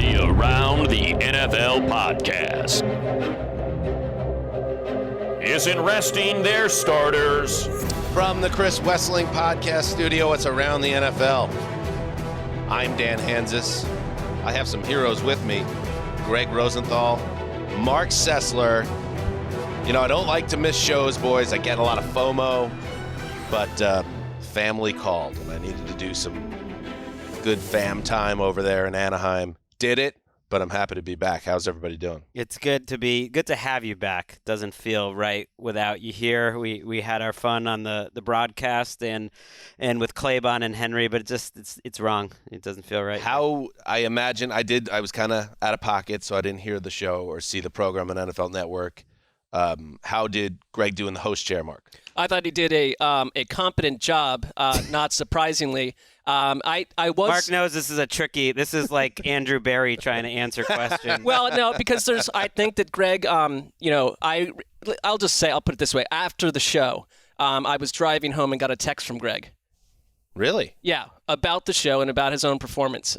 the Around the NFL podcast. Isn't resting their starters. From the Chris Wessling podcast studio, it's Around the NFL. I'm Dan Hanzus. I have some heroes with me. Gregg Rosenthal, Marc Sessler. You know, I don't like to miss shows, boys. I get a lot of FOMO, but family called, and I needed to do some good fam time over there in Anaheim. Did it, but I'm happy to be back. How's everybody doing? It's good to have you back. Doesn't feel right without you here. We had our fun on the broadcast and with Claybon and Henry, but it's wrong. It doesn't feel right. How I imagine I was kind of out of pocket, so I didn't hear the show or see the program on NFL Network. How did Gregg do in the host chair, Mark? I thought he did a competent job, not surprisingly. I was. Mark knows this is like Andrew Barry trying to answer questions. Well, no, because I think that Gregg, I'll put it this way. After the show, I was driving home and got a text from Gregg. Really? Yeah, about the show and about his own performance,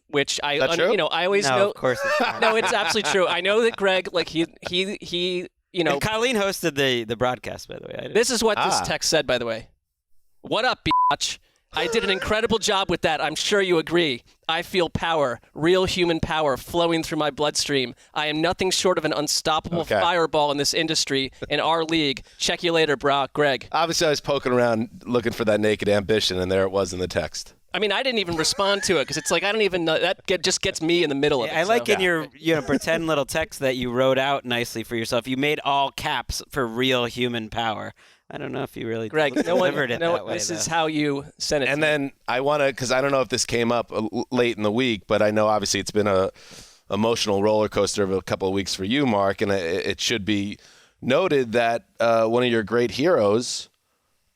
which I always no, know. Of course it's not. No, it's absolutely true. I know that Gregg, like he. And Colleen hosted the broadcast, by the way. This is what this text said, by the way. What up, bitch? I did an incredible job with that. I'm sure you agree. I feel power, real human power flowing through my bloodstream. I am nothing short of an unstoppable fireball in this industry, in our league. Check you later, brah. Gregg. Obviously, I was poking around looking for that naked ambition, and there it was in the text. I mean, I didn't even respond to it because it's like I don't even know. That just gets me in the middle of it. I like in your pretend little text that you wrote out nicely for yourself. You made all caps for real human power. I don't know if you really delivered it that way. This is how you sent it. And then I want to, because I don't know if this came up late in the week, but I know obviously it's been a emotional roller coaster of a couple of weeks for you, Mark, and it should be noted that one of your great heroes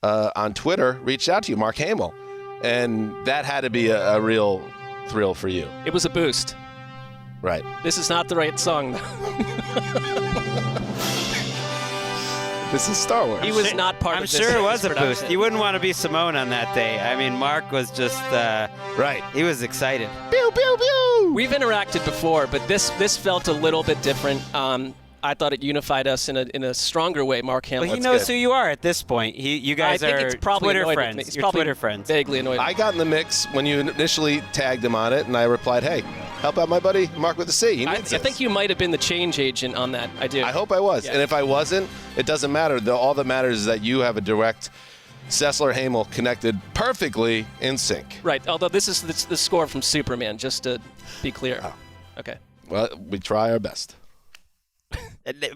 on Twitter reached out to you, Mark Hamill. And that had to be a real thrill for you. It was a boost. Right. This is not the right song, though. This is Star Wars. He was not part of this. I'm sure it was a boost. You wouldn't want to be Simone on that day. I mean, Mark was just right. He was excited. Pew, pew, pew. We've interacted before, but this felt a little bit different. I thought it unified us in a stronger way, Mark Hamill. Well, he knows who you are at this point. You guys I think are it's probably Twitter friends. friends. It's You're probably Twitter friends. Vaguely annoyed. I got in the mix when you initially tagged him on it, and I replied, hey, help out my buddy Mark with a C. I think you might have been the change agent on that. I do. I hope I was. Yeah. And if I wasn't, it doesn't matter. All that matters is that you have a direct Sessler-Hamill connected perfectly in sync. Right, although this is the score from Superman, just to be clear. Oh. Okay. Well, we try our best.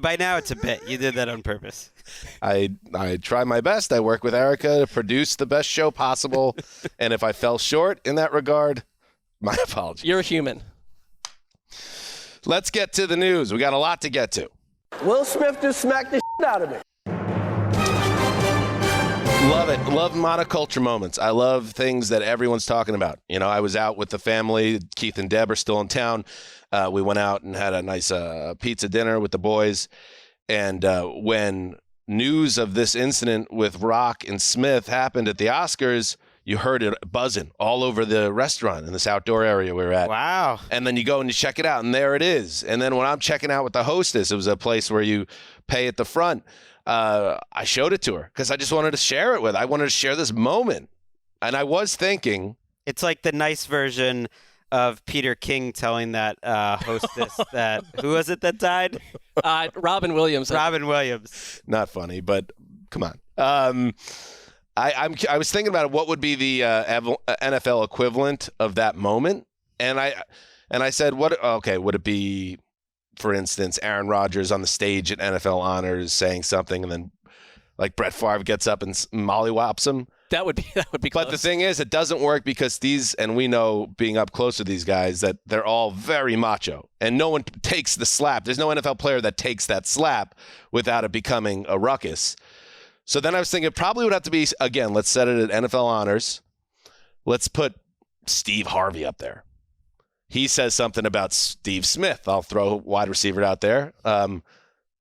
By now it's a bit. You did that on purpose. I try my best. I work with Erica to produce the best show possible. And if I fell short in that regard, my apologies. You're human. Let's get to the news. We got a lot to get to. Will Smith just smacked the shit out of me. Love it. Love monoculture moments. I love things that everyone's talking about. You know, I was out with the family. Keith and Deb are still in town. We went out and had a nice pizza dinner with the boys. And when news of this incident with Rock and Smith happened at the Oscars, you heard it buzzing all over the restaurant in this outdoor area we were at. Wow. And then you go and you check it out, and there it is. And then when I'm checking out with the hostess, it was a place where you pay at the front. I showed it to her because I just wanted to share it with her. I wanted to share this moment. And I was thinking. It's like the nice version of Peter King telling that hostess that, who was it that died? Robin Williams. Robin Williams. Not funny, but come on. I was thinking about it, what would be the NFL equivalent of that moment? And I said, would it be, for instance, Aaron Rodgers on the stage at NFL Honors saying something, and then like Brett Favre gets up and mollywops him? That would be close. But the thing is, it doesn't work because and we know being up close to these guys that they're all very macho, and no one takes the slap. There's no NFL player that takes that slap without it becoming a ruckus. So then I was thinking it probably would have to be, again, let's set it at NFL Honors. Let's put Steve Harvey up there. He says something about Steve Smith. I'll throw a wide receiver out there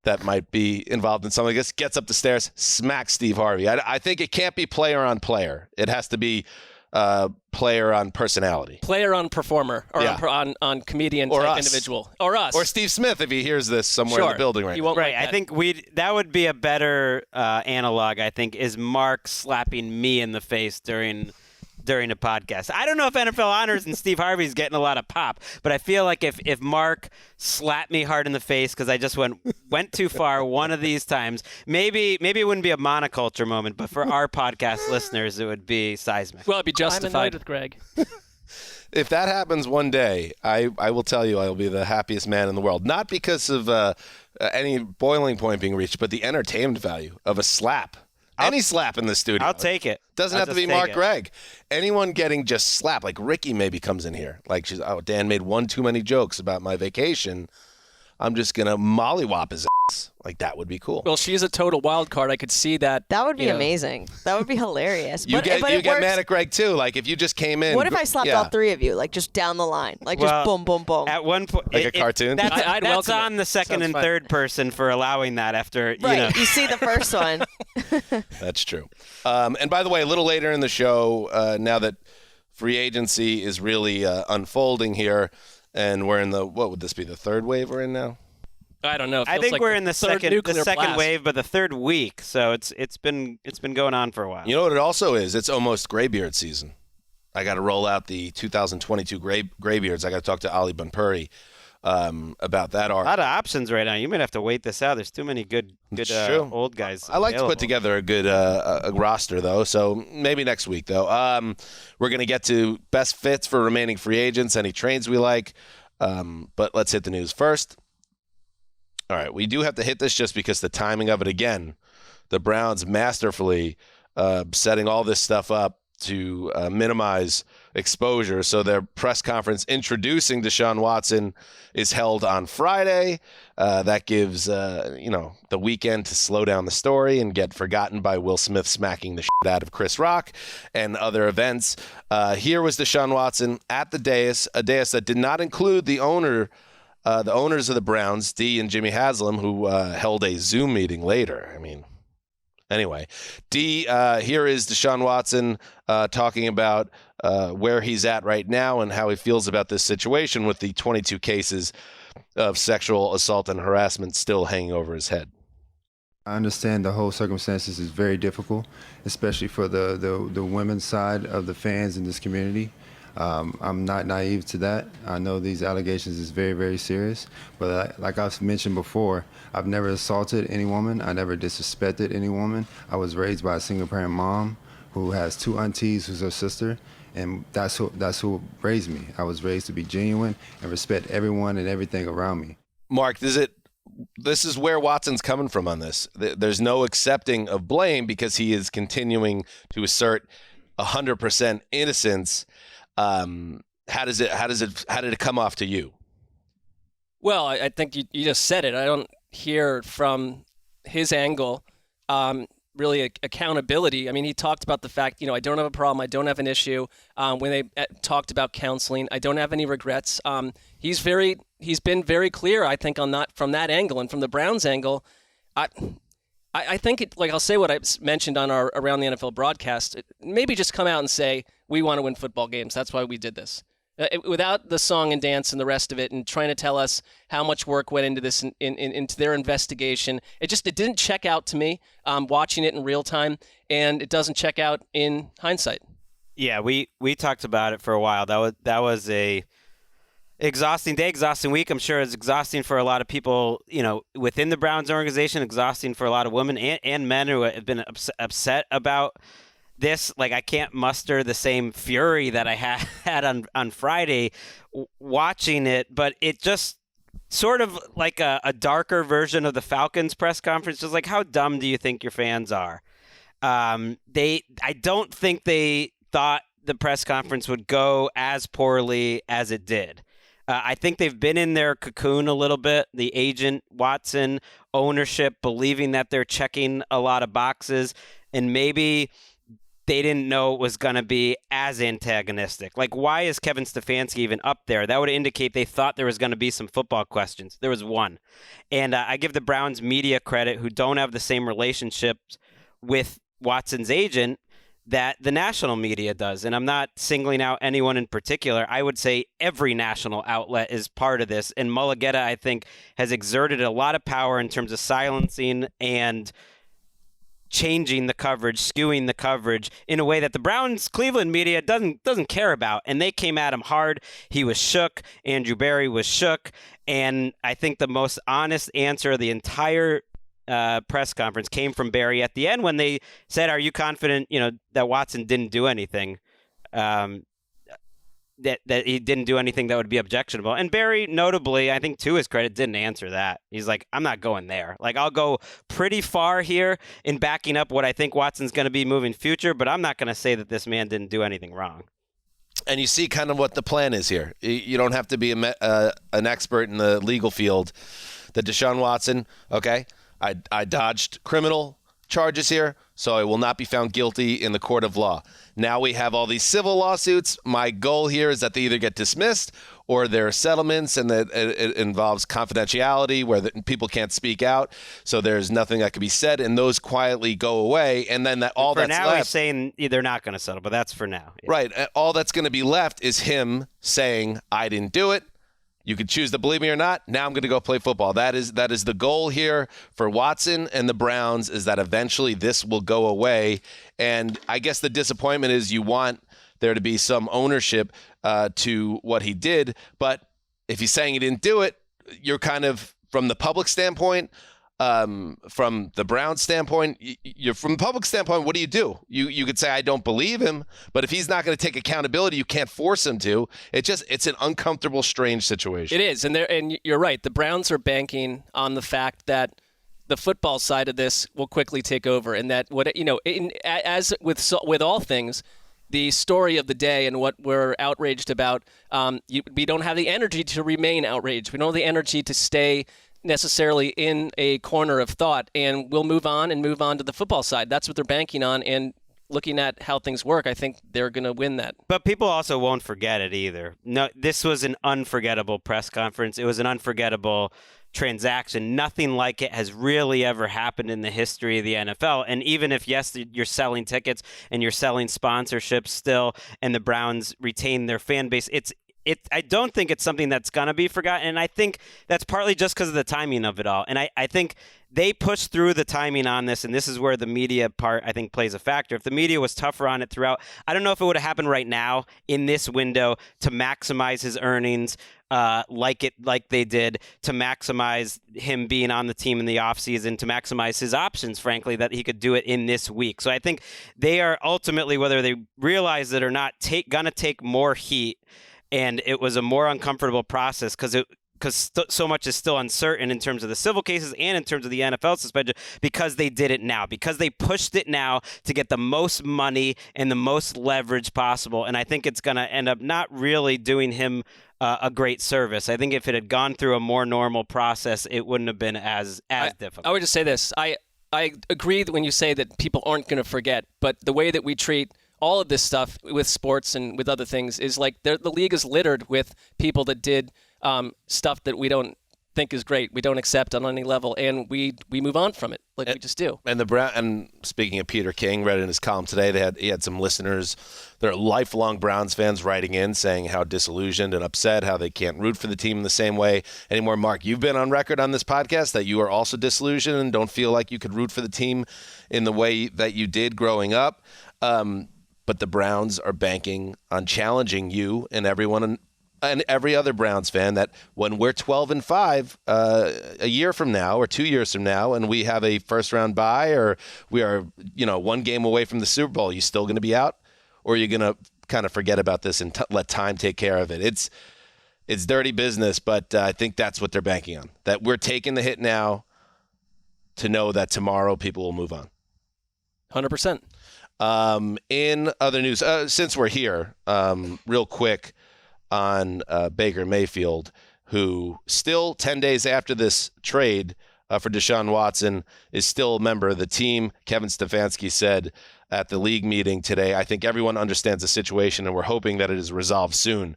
that might be involved in something like this. Gets up the stairs, smacks Steve Harvey. I think it can't be player on player. It has to be player on personality. Player on performer, or on comedian or type us. individual. Or us. Or Steve Smith if he hears this somewhere in the building right You now. won't Right. like that. I think that would be a better analog, I think, is Mark slapping me in the face during a podcast. I don't know if NFL Honors and Steve Harvey's getting a lot of pop, but I feel like if Mark slapped me hard in the face because I just went too far one of these times, maybe it wouldn't be a monoculture moment, but for our podcast listeners, it would be seismic. Well, it'd be justified. I'm annoyed with Gregg. If that happens one day, I will tell you I will be the happiest man in the world. Not because of any boiling point being reached, but the entertainment value of a slap. Any slap in the studio. I'll take it. Doesn't have to be Mark Gregg. Anyone getting just slapped, like Ricky maybe comes in here. Like, Dan made one too many jokes about my vacation. I'm just going to mollywop his ass. Like, that would be cool. Well, she's a total wild card. I could see that. That would be amazing. That would be hilarious. You get mad at Greg, too. Like, if you just came in. What if I slapped all three of you, like, just down the line? Like, just boom, boom, boom. At one point. Like a cartoon? That's on the second and third person for allowing that after, You see the first one. That's true. And by the way, a little later in the show, now that free agency is really unfolding here, and we're in what would this be, the third wave we're in now? I don't know. I think we're in the second blast. wave, but the third week. So it's been going on for a while. You know what it also is? It's almost graybeard season. I got to roll out the 2022 graybeards. I got to talk to Ali Bunpuri about that art. A lot of options right now. You might have to wait this out. There's too many good old guys. I like to put together a good a roster, though, so maybe next week, though. We're going to get to best fits for remaining free agents, any trades we like, but let's hit the news first. All right, we do have to hit this just because the timing of it again. The Browns masterfully setting all this stuff up to minimize exposure. So their press conference introducing Deshaun Watson is held on Friday. That gives the weekend to slow down the story and get forgotten by Will Smith smacking the shit out of Chris Rock and other events. Here was Deshaun Watson at the dais, a dais that did not include the owners of the Browns, Dee and Jimmy Haslam, who held a Zoom meeting later. I mean, anyway, Dee, here is Deshaun Watson talking about where he's at right now and how he feels about this situation with the 22 cases of sexual assault and harassment still hanging over his head. I understand the whole circumstances is very difficult, especially for the women's side of the fans in this community. I'm not naive to that. I know these allegations is very, very serious. But like I've mentioned before, I've never assaulted any woman. I never disrespected any woman. I was raised by a single-parent mom who has two aunties who's her sister, and that's who raised me. I was raised to be genuine and respect everyone and everything around me. Mark, this is where Watson's coming from on this. There's no accepting of blame because he is continuing to assert 100% innocence. How did it come off to you? Well, I think you just said it. I don't hear from his angle really accountability. I mean, he talked about the fact, I don't have a problem. I don't have an issue. When they talked about counseling, I don't have any regrets. He's been very clear, I think, on that from that angle and from the Browns angle. I think I'll say what I mentioned on our Around the NFL broadcast. Maybe just come out and say, we want to win football games. That's why we did this. Without the song and dance and the rest of it and trying to tell us how much work went into this, into their investigation. It didn't check out to me watching it in real time, and it doesn't check out in hindsight. Yeah, we talked about it for a while. That was a exhausting day, exhausting week. I'm sure it's exhausting for a lot of people, within the Browns organization, exhausting for a lot of women and men who have been upset about this. Like, I can't muster the same fury that I had on Friday watching it, but it just sort of like a darker version of the Falcons press conference. Just like, how dumb do you think your fans are? I don't think they thought the press conference would go as poorly as it did. I think they've been in their cocoon a little bit. The agent, Watson, ownership, believing that they're checking a lot of boxes, and maybe they didn't know it was going to be as antagonistic. Like, why is Kevin Stefanski even up there? That would indicate they thought there was going to be some football questions. There was one. And I give the Browns media credit, who don't have the same relationships with Watson's agent. that the national media does. And I'm not singling out anyone in particular. I would say every national outlet is part of this. And Mulugeta, I think, has exerted a lot of power in terms of silencing and changing the coverage, skewing the coverage in a way that the Browns Cleveland media doesn't care about. And they came at him hard. He was shook. Andrew Berry was shook. And I think the most honest answer of the entire press conference came from Berry at the end when they said, "Are you confident, that Watson didn't do anything, that he didn't do anything that would be objectionable?" And Berry, notably, I think to his credit, didn't answer that. He's like, "I'm not going there. Like, I'll go pretty far here in backing up what I think Watson's going to be moving future, but I'm not going to say that this man didn't do anything wrong." And you see kind of what the plan is here. You don't have to be an expert in the legal field. That Deshaun Watson, okay, I dodged criminal charges here, so I will not be found guilty in the court of law. Now we have all these civil lawsuits. My goal here is that they either get dismissed or there are settlements, and that it involves confidentiality where people can't speak out, so there's nothing that can be said, and those quietly go away. And then all that's left. For now, he's saying they're not going to settle, but that's for now. Yeah. Right. All that's going to be left is him saying, "I didn't do it. You can choose to believe me or not. Now I'm going to go play football." That is the goal here for Watson and the Browns, is that eventually this will go away. And I guess the disappointment is you want there to be some ownership to what he did. But if he's saying he didn't do it, you're kind of, from the public standpoint, from the Browns standpoint, from the public standpoint, what do? You could say, "I don't believe him," but if he's not going to take accountability, you can't force him to. It's an uncomfortable, strange situation. It is, and you're right. The Browns are banking on the fact that the football side of this will quickly take over, and that as with all things, the story of the day and what we're outraged about, we don't have the energy to remain outraged. We don't have the energy to stay necessarily in a corner of thought, and we'll move on to the football side. That's what they're banking on, and looking at how things work, I think they're going to win that. But people also won't forget it either. No, this was an unforgettable press conference. It was an unforgettable transaction. Nothing like it has really ever happened in the history of the NFL. And even if, yes, you're selling tickets and you're selling sponsorships still, and the Browns retain their fan base, I don't think it's something that's going to be forgotten. And I think that's partly just because of the timing of it all. And I think they pushed through the timing on this, and this is where the media part, I think, plays a factor. If the media was tougher on it throughout, I don't know if it would have happened right now in this window to maximize his earnings like they did, to maximize him being on the team in the offseason, to maximize his options, frankly, that he could do it in this week. So I think they are ultimately, whether they realize it or not, going to take more heat. And it was a more uncomfortable process because so much is still uncertain in terms of the civil cases and in terms of the NFL suspension, because they did it now, because they pushed it now to get the most money and the most leverage possible. And I think it's going to end up not really doing him a great service. I think if it had gone through a more normal process, it wouldn't have been as difficult. I would just say this. I agree when you say that people aren't going to forget, but the way that we treat all of this stuff with sports and with other things is like the league is littered with people that did stuff that we don't think is great, we don't accept on any level, and we move on from it, we just do. And speaking of Peter King, read in his column today, he had some listeners that are lifelong Browns fans writing in saying how disillusioned and upset, how they can't root for the team in the same way anymore. Mark, you've been on record on this podcast that you are also disillusioned and don't feel like you could root for the team in the way that you did growing up. But the Browns are banking on challenging you and everyone and every other Browns fan that when we're 12-5 a year from now or 2 years from now, and we have a first-round bye, or we are one game away from the Super Bowl, are you still going to be out, or are you going to kind of forget about this and let time take care of it? It's dirty business, but I think that's what they're banking on. That we're taking the hit now to know that tomorrow people will move on. 100%. In other news, since we're here, real quick on Baker Mayfield, who still 10 days after this trade for Deshaun Watson is still a member of the team. Kevin Stefanski said at the league meeting today, "I think everyone understands the situation, and we're hoping that it is resolved soon."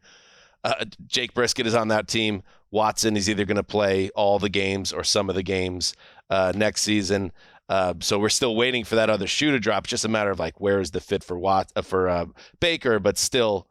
Jake Brisket is on that team. Watson is either going to play all the games or some of the games next season. So we're still waiting for that other shoe to drop. It's just a matter of like, where is the fit for Baker? But still,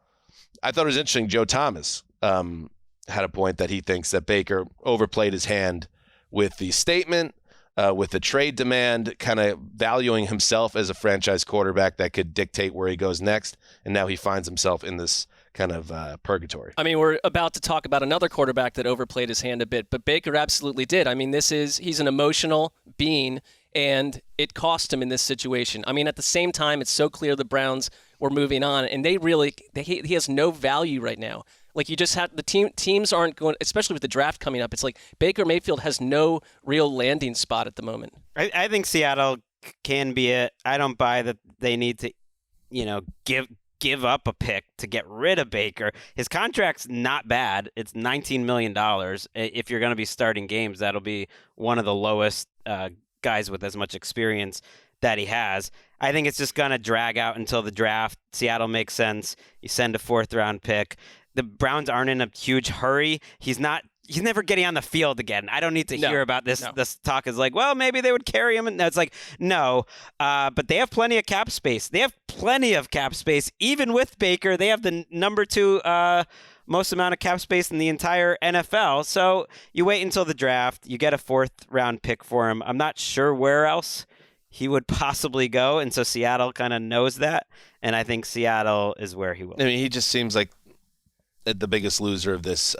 I thought it was interesting. Joe Thomas had a point that he thinks that Baker overplayed his hand with the statement, with the trade demand, kind of valuing himself as a franchise quarterback that could dictate where he goes next. And now he finds himself in this kind of purgatory. I mean, we're about to talk about another quarterback that overplayed his hand a bit, but Baker absolutely did. I mean, he's an emotional being, and it cost him in this situation. I mean, at the same time, it's so clear the Browns were moving on, and he has no value right now. Like, you just have teams aren't going, especially with the draft coming up. It's like Baker Mayfield has no real landing spot at the moment. I think Seattle can be it. I don't buy that they need to, give up a pick to get rid of Baker. His contract's not bad. It's $19 million. If you're going to be starting games, that'll be one of the lowest guys with as much experience that he has. I think it's just going to drag out until the draft. Seattle makes sense. You send a 4th-round pick. The Browns aren't in a huge hurry. He's never getting on the field again. I don't need to hear about this. No. This talk is like, well, maybe they would carry him. And it's like, no. But they have plenty of cap space. Even with Baker, they have the number 2 most amount of cap space in the entire NFL. So you wait until the draft. You get a 4th-round pick for him. I'm not sure where else he would possibly go. And so Seattle kind of knows that. And I think Seattle is where he will. I mean, he just seems like the biggest loser of this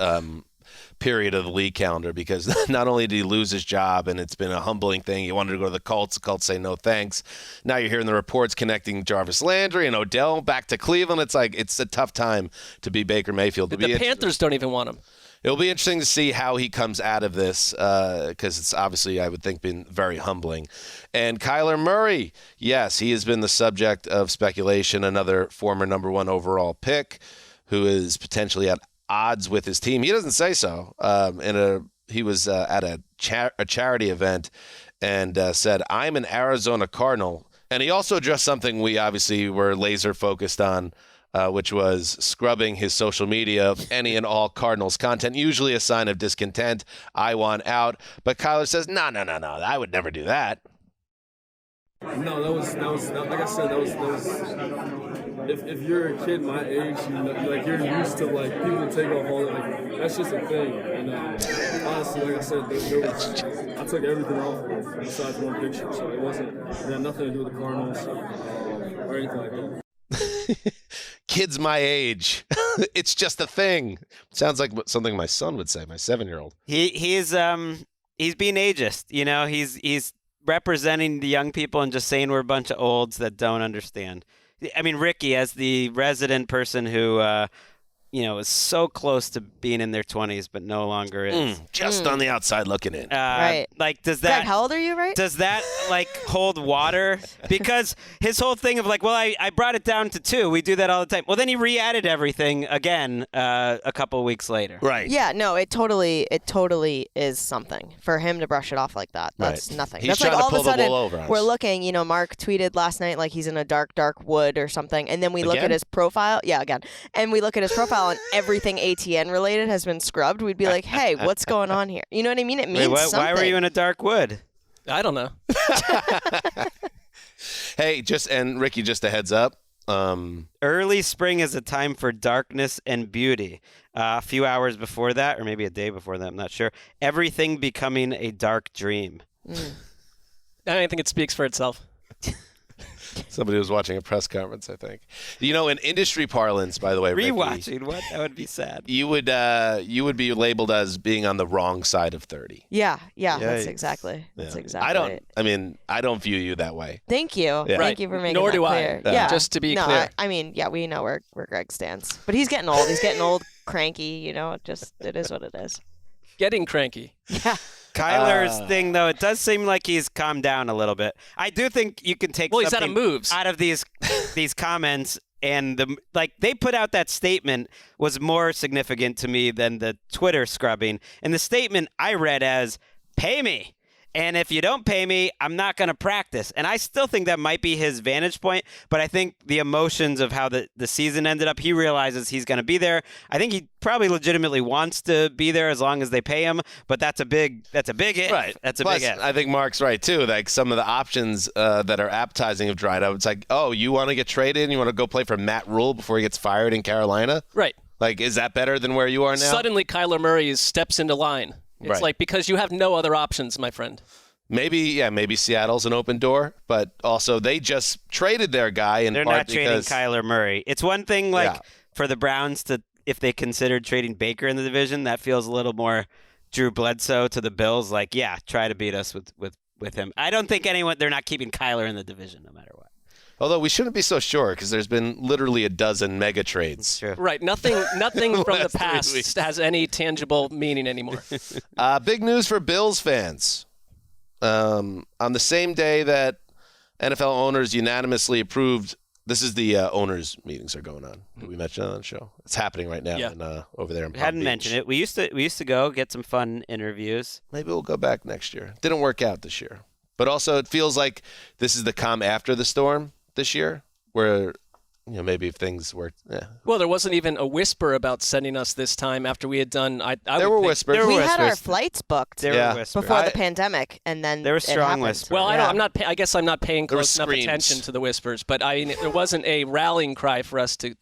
period of the league calendar, because not only did he lose his job, and it's been a humbling thing. He wanted to go to the Colts say no thanks. Now you're hearing the reports connecting Jarvis Landry and Odell back to Cleveland. It's like, it's a tough time to be Baker Mayfield. The Panthers don't even want him. It'll be interesting to see how he comes out of this, because it's obviously, I would think, been very humbling. And Kyler Murray, yes, he has been the subject of speculation, another former number 1 overall pick who is potentially at odds with his team. He doesn't say so. He was at a charity event and said, "I'm an Arizona Cardinal." And he also addressed something we obviously were laser focused on, which was scrubbing his social media of any and all Cardinals content, usually a sign of discontent. I want out. But Kyler says, no, I would never do that. No, that was like I said, that was if you're a kid my age, you're used to like people take off all that, that's just a thing. And honestly, like I said, I took everything off of it besides one picture, so it had nothing to do with the Cardinals or anything like that. Kids my age, it's just a thing. Sounds like something my son would say, my 7-year-old. He's being ageist, he's representing the young people and just saying we're a bunch of olds that don't understand. I mean, Ricky, as the resident person who, is so close to being in their 20s but no longer is. Just on the outside looking in. Right. Like, does that... Greg, how old are you, right? Does that, hold water? Because his whole thing of I brought it down to 2. We do that all the time. Well, then he re-added everything again a couple of weeks later. Right. Yeah, no, it totally is something. For him to brush it off like that, that's nothing. He's that's trying like all to of a pull the sudden, wool over us. we're looking, Mark tweeted last night like he's in a dark, dark wood or something, and then we look at his profile. Yeah, again. And we look at his profile and everything ATN related has been scrubbed. We'd be like, hey, what's going on here? You know what I mean? It means something. Why were you in a dark wood? I don't know. Hey, and Ricky, just a heads up. Early spring is a time for darkness and beauty. A few hours before that, or maybe a day before that, I'm not sure. Everything becoming a dark dream. I think it speaks for itself. Somebody was watching a press conference, I think. In industry parlance, by the way, rewatching, Ricky, what? That would be sad. You would be labeled as being on the wrong side of 30. Yeah, that's exactly. That's exactly. I don't view you that way. Thank you. Yeah. Thank you for making Nor that do clear. I. Yeah. Just to be clear. We know where Greg stands. But he's getting old. He's getting old, cranky, it is what it is. Getting cranky. Yeah. Kyler's thing, though, it does seem like he's calmed down a little bit. I do think you can take he's out of moves. Out of these comments, and they put out that statement was more significant to me than the Twitter scrubbing. And the statement I read as, pay me. And if you don't pay me, I'm not going to practice. And I still think that might be his vantage point. But I think the emotions of how the season ended up, he realizes he's going to be there. I think he probably legitimately wants to be there as long as they pay him. But that's a big if. Right. That's a Plus, big if. I think Mark's right, too. Like some of the options that are appetizing have dried up. It's like, oh, you want to get traded and you want to go play for Matt Rule before he gets fired in Carolina? Right. Like, is that better than where you are now? Suddenly, Kyler Murray steps into line. It's like because you have no other options, my friend. Maybe Seattle's an open door, but also they just traded their guy in They're part not trading because Kyler Murray. It's one thing for the Browns to, if they considered trading Baker in the division, that feels a little more Drew Bledsoe to the Bills. Like, yeah, try to beat us with him. I don't think they're not keeping Kyler in the division no matter what. Although we shouldn't be so sure because there's been literally a dozen mega trades. True. Right. Nothing from the Last 3 past weeks. has any tangible meaning anymore. Big news for Bills fans. On the same day that NFL owners unanimously approved, this is the owners' meetings are going on. Did we mention that on the show? It's happening right now over there in Palm Hadn't Beach. mentioned it. We used to go get some fun interviews. Maybe we'll go back next year. Didn't work out this year. But also it feels like this is the calm after the storm this year where maybe if things worked. Yeah. Well, there wasn't even a whisper about sending us this time after we had done. There were whispers. We had our flights booked There were whispers. before the pandemic, and then There were it strong happened. whispers. Well, Yeah. I guess I'm not paying There were close enough screams. attention to the whispers, but I mean, there wasn't a rallying cry for us to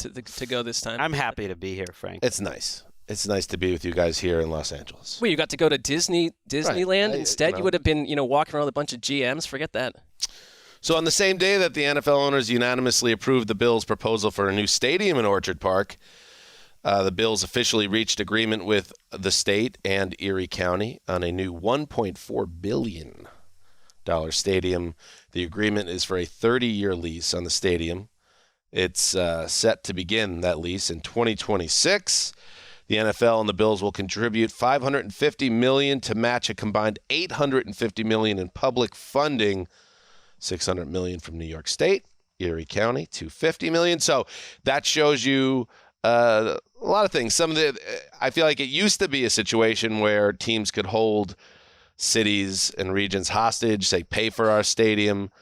go this time. I'm happy to be here, Frank. It's nice. It's nice to be with you guys here in Los Angeles. Well, you got to go to Disneyland instead. You would have been, walking around with a bunch of GMs. Forget that. So on the same day that the NFL owners unanimously approved the Bills' proposal for a new stadium in Orchard Park, the Bills officially reached agreement with the state and Erie County on a new $1.4 billion stadium. The agreement is for a 30-year lease on the stadium. It's set to begin that lease in 2026. The NFL and the Bills will contribute $550 million to match a combined $850 million in public funding. $600 million from New York State, Erie County, $250 million. So that shows you a lot of things. I feel like it used to be a situation where teams could hold cities and regions hostage, say pay for our stadium.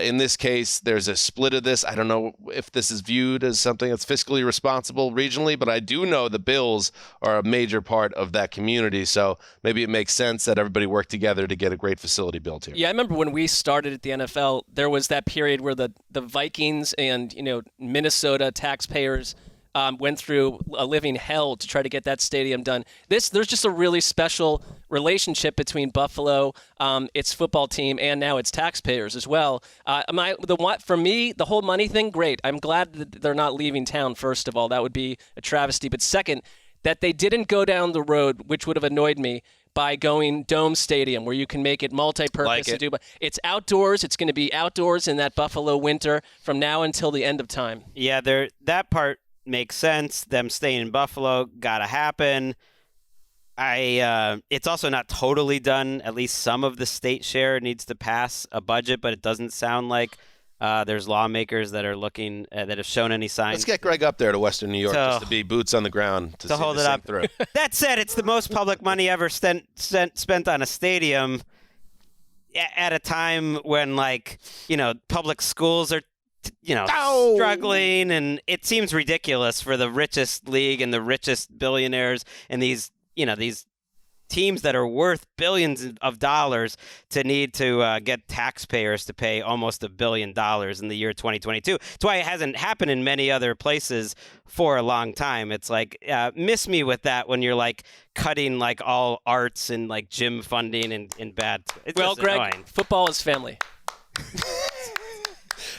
In this case, there's a split of this. I don't know if this is viewed as something that's fiscally responsible regionally, but I do know the Bills are a major part of that community. So maybe it makes sense that everybody work together to get a great facility built here. Yeah, I remember when we started at the NFL, there was that period where the Vikings and Minnesota taxpayers went through a living hell to try to get that stadium done. There's just a really special relationship between Buffalo, its football team, and now its taxpayers as well. For me, the whole money thing, great. I'm glad that they're not leaving town, first of all. That would be a travesty. But second, that they didn't go down the road, which would have annoyed me, by going Dome Stadium, where you can make it multi-purpose. It's outdoors. It's going to be outdoors in that Buffalo winter from now until the end of time. Yeah, that part makes sense. Them staying in Buffalo gotta happen. It's also not totally done. At least some of the state share needs to pass a budget, but it doesn't sound like there's lawmakers that are looking that have shown any signs. Let's get Greg up there to Western New York just to be boots on the ground to hold it up through. That said, it's the most public money ever spent on a stadium at a time when public schools are struggling, and it seems ridiculous for the richest league and the richest billionaires and these teams that are worth billions of dollars to need to get taxpayers to pay almost $1 billion in the year 2022. That's why it hasn't happened in many other places for a long time. It's like, miss me with that when you're cutting all arts and gym funding and bad. It's well, Greg, annoying. Football is family.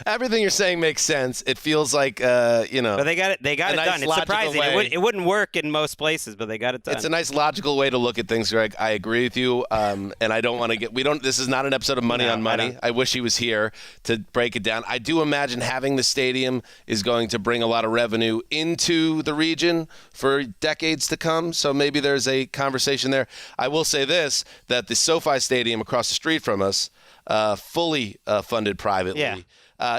Everything you're saying makes sense. It feels like, But they got it nice done. It's surprising. It wouldn't work in most places, but they got it done. It's a nice logical way to look at things, Greg. I agree with you. And I don't want to this is not an episode of Money on Money. I wish he was here to break it down. I do imagine having the stadium is going to bring a lot of revenue into the region for decades to come. So maybe there's a conversation there. I will say this, that the SoFi Stadium across the street from us, fully funded privately. Yeah.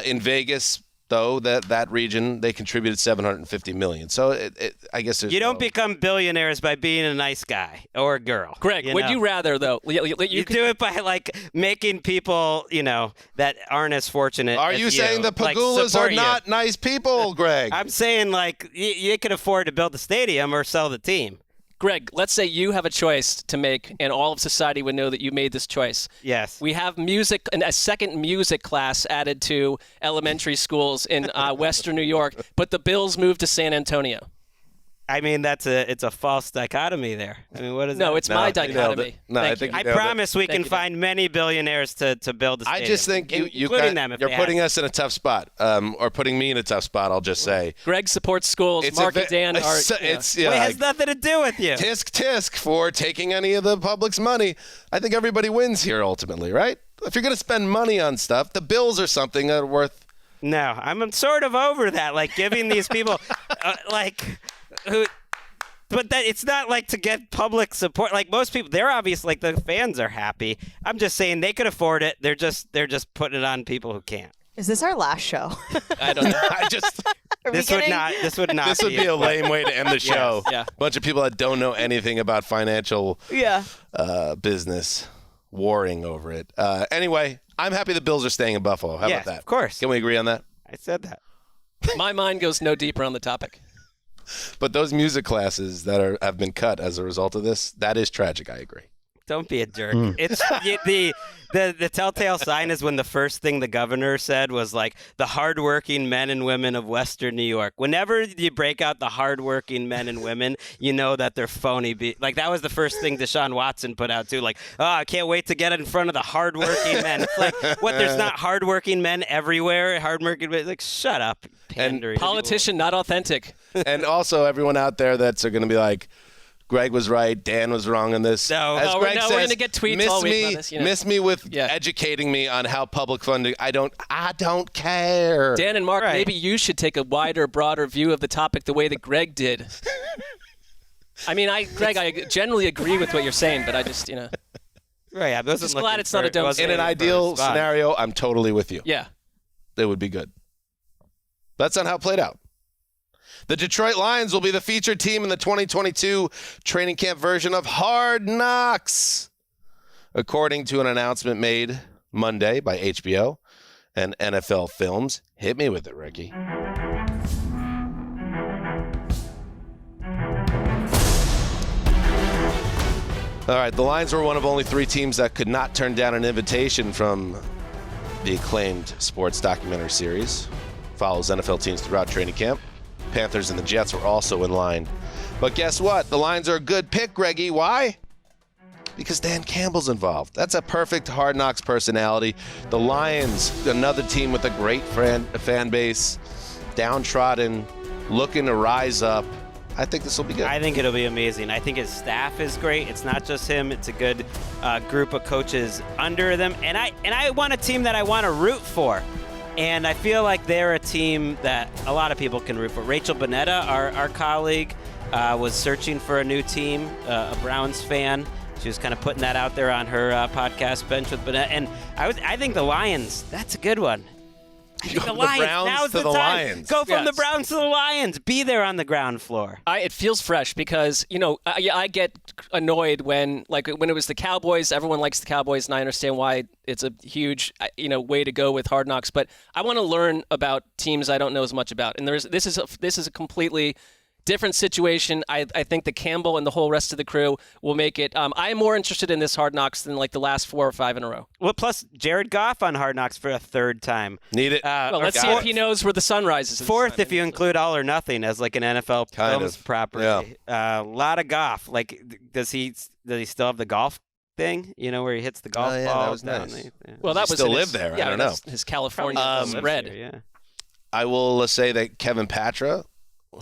In Vegas, though, that region, they contributed $750 million. So I guess you don't become billionaires by being a nice guy or a girl. Greg, would you rather, though? You do it by, like, making people, that aren't as fortunate Are as you saying the Pagulas are not nice people, Greg? I'm saying, like, you can afford to build the stadium or sell the team. Greg, let's say you have a choice to make, and all of society would know that you made this choice. Yes. We have music, and a second music class added to elementary schools in Western New York, but the Bills moved to San Antonio. I mean, it's a false dichotomy there. I mean, what is that? No, it's my dichotomy. I promise we can find many billionaires to build a stadium. I just think you're putting us in a tough spot, or putting me in a tough spot, I'll just say. Greg supports schools. Mark and Dan are... It has nothing to do with you. Tisk for taking any of the public's money. I think everybody wins here ultimately, right? If you're going to spend money on stuff, the Bills are something that are worth... No, I'm sort of over that, like giving these people, but that it's not like to get public support. Like most people, they're obvious. Like the fans are happy. I'm just saying they could afford it. They're just putting it on people who can't. Is this our last show? I don't know. This would not. This would be a lame way to end the show. Yeah. Bunch of people that don't know anything about financial business warring over it. Anyway, I'm happy the Bills are staying in Buffalo. How about that? Of course. Can we agree on that? I said that. My mind goes no deeper on the topic. But those music classes that have been cut as a result of this, that is tragic. I agree. Don't be a jerk. It's the telltale sign is when the first thing the governor said was like the hardworking men and women of Western New York. Whenever you break out the hardworking men and women, you know that they're phony. Like that was the first thing Deshaun Watson put out too. Like, oh, I can't wait to get in front of the hardworking men. It's like, what? There's not hardworking men everywhere. Hardworking men. Like, shut up, pandering. Politician, not authentic. And also everyone out there that's going to be like, Greg was right. Dan was wrong on this. We're going to get tweets all week on this. Miss me with educating me on how public funding. I don't care. Dan and Mark, maybe you should take a wider, broader view of the topic the way that Greg did. I mean, Greg, I generally agree with what you're saying, but I just, Right. I wasn't just glad it's not a dumb. In an ideal scenario, I'm totally with you. Yeah. It would be good. That's not how it played out. The Detroit Lions will be the featured team in the 2022 training camp version of Hard Knocks, according to an announcement made Monday by HBO and NFL Films. Hit me with it, Ricky. All right, the Lions were one of only 3 teams that could not turn down an invitation from the acclaimed sports documentary series. Follows NFL teams throughout training camp. Panthers and the Jets were also in line. But guess what? The Lions are a good pick, Greggy. Why? Because Dan Campbell's involved. That's a perfect Hard Knocks personality. The Lions, another team with a great fan base, downtrodden, looking to rise up. I think this will be good. I think it'll be amazing. I think his staff is great. It's not just him. It's a good group of coaches under them. And I want a team that I want to root for. And I feel like they're a team that a lot of people can root for. Rachel Bonetta, our colleague, was searching for a new team, a Browns fan. She was kind of putting that out there on her podcast, Bench with Bonetta. And I think the Lions, that's a good one. I think the Lions, now's the time. Lions. Go from the Browns to the Lions. Be there on the ground floor. It feels fresh because, I get annoyed when it was the Cowboys. Everyone likes the Cowboys, and I understand why it's a huge, way to go with Hard Knocks. But I want to learn about teams I don't know as much about. And this is a completely different situation. I think that Campbell and the whole rest of the crew will make it. I'm more interested in this Hard Knocks than like the last 4 or 5 in a row. Well, plus Jared Goff on Hard Knocks for a 3rd time. Need it. Let's see if he knows where the sun rises. 4th if you include All or Nothing as like an NFL films property. Yeah. A lot of Goff. Like, does he still have the golf thing? Where he hits the golf ball. That was nice. Well, that was still live there. Yeah, I don't know. His California spread. Yeah. I will say that Kevin Patra,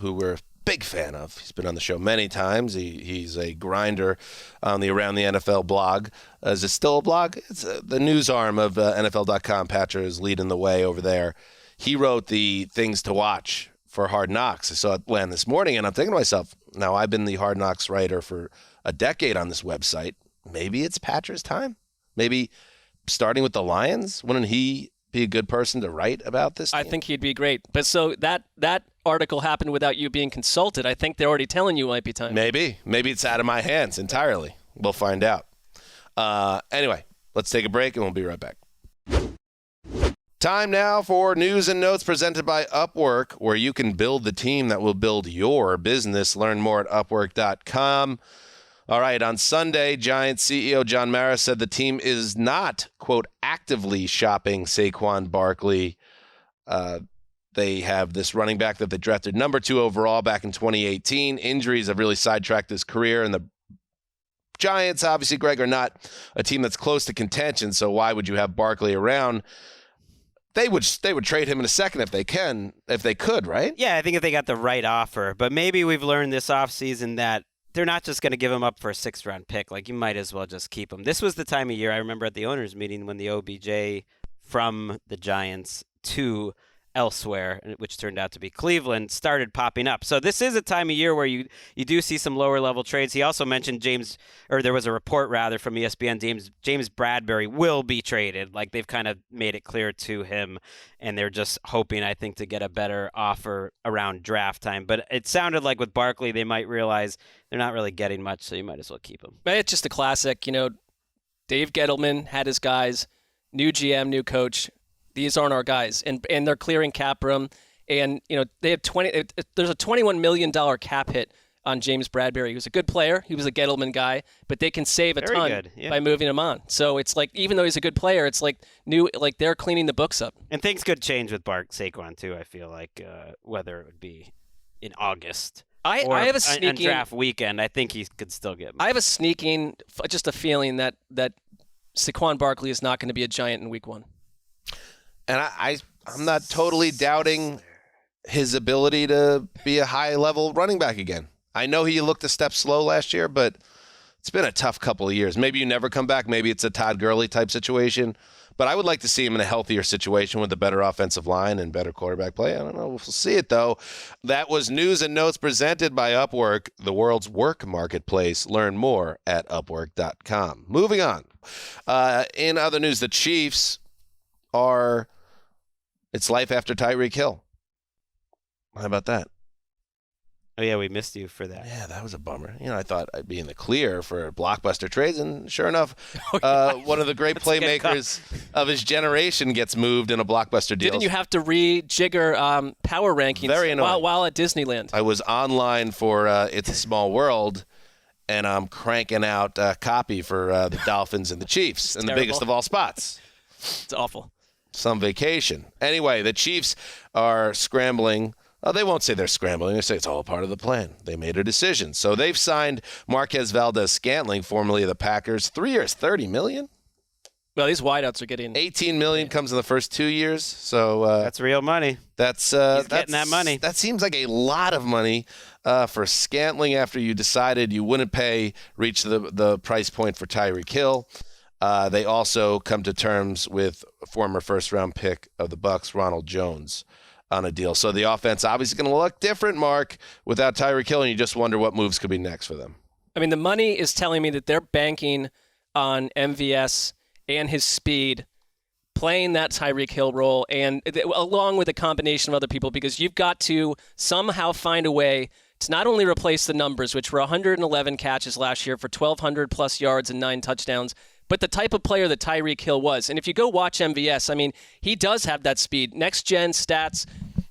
who we're big fan of. He's been on the show many times. He's a grinder on the Around the NFL blog. Is it still a blog? It's the news arm of NFL.com. Patra is leading the way over there. He wrote the things to watch for Hard Knocks. I saw it land this morning, and I'm thinking to myself, now I've been the Hard Knocks writer for a decade on this website. Maybe it's Patra's time. Maybe starting with the Lions. Wouldn't he be a good person to write about this team? I think he'd be great. But so that article happened without you being consulted. I think they're already telling you it might be time. Maybe it's out of my hands entirely. We'll find out. Anyway, let's take a break and we'll be right back. Time now for news and notes presented by Upwork, where you can build the team that will build your business. Learn more at Upwork.com. All right, on Sunday, Giants CEO John Mara said the team is not, quote, actively shopping Saquon Barkley. They have this running back that they drafted number 2 overall back in 2018. Injuries have really sidetracked his career, and the Giants, obviously, Greg, are not a team that's close to contention, so why would you have Barkley around? They would trade him in a second if they could, right? Yeah, I think if they got the right offer. But maybe we've learned this offseason that they're not just going to give him up for a 6th-round pick. Like, you might as well just keep him. This was the time of year, I remember at the owners' meeting, when the OBJ from the Giants to elsewhere, which turned out to be Cleveland, started popping up. So this is a time of year where you do see some lower level trades. He also mentioned there was a report rather from ESPN, James Bradbury will be traded. Like, they've kind of made it clear to him, and they're just hoping, I think, to get a better offer around draft time. But it sounded like with Barkley, they might realize they're not really getting much, so you might as well keep him. It's just a classic. Dave Gettleman had his guys, new GM, new coach. These aren't our guys, and they're clearing cap room, and they have there's a $21 million cap hit on James Bradbury, who's a good player. He was a Gettleman guy, but they can save a ton by moving him on. So it's like, even though he's a good player, it's like they're cleaning the books up. And things could change with Saquon too. I feel like whether it would be in August. I have a sneaking on draft weekend. I think he could still get. I have just a feeling that Saquon Barkley is not going to be a Giant in Week 1. And I'm not totally doubting his ability to be a high-level running back again. I know he looked a step slow last year, but it's been a tough couple of years. Maybe you never come back. Maybe it's a Todd Gurley type situation. But I would like to see him in a healthier situation with a better offensive line and better quarterback play. I don't know. We'll see it, though. That was news and notes presented by Upwork, the world's work marketplace. Learn more at Upwork.com. Moving on. In other news, the Chiefs are... It's life after Tyreek Hill. How about that? Oh, yeah, we missed you for that. Yeah, that was a bummer. I thought I'd be in the clear for blockbuster trades, and sure enough, one of the great playmakers of his generation gets moved in a blockbuster deal. Didn't you have to rejigger power rankings Very annoying. while at Disneyland? I was online for It's a Small World, and I'm cranking out copy for the Dolphins and the Chiefs, and the biggest of all spots. It's awful. Some vacation. Anyway, the Chiefs are scrambling. They won't say they're scrambling. They say it's all part of the plan. They made a decision. So they've signed Marquez Valdez-Scantling, formerly of the Packers. 3 years, $30 million? Well, these wideouts are getting... $18 million comes in the first 2 years. So that's real money. That's getting that money. That seems like a lot of money for Scantling after you decided you wouldn't reach the price point for Tyreek Hill. They also come to terms with former first-round pick of the Bucs, Ronald Jones, on a deal. So the offense obviously going to look different, Mark, without Tyreek Hill, and you just wonder what moves could be next for them. I mean, the money is telling me that they're banking on MVS and his speed playing that Tyreek Hill role, and along with a combination of other people, because you've got to somehow find a way to not only replace the numbers, which were 111 catches last year for 1,200-plus yards and 9 touchdowns, but the type of player that Tyreek Hill was. And if you go watch MVS, I mean, he does have that speed. Next Gen Stats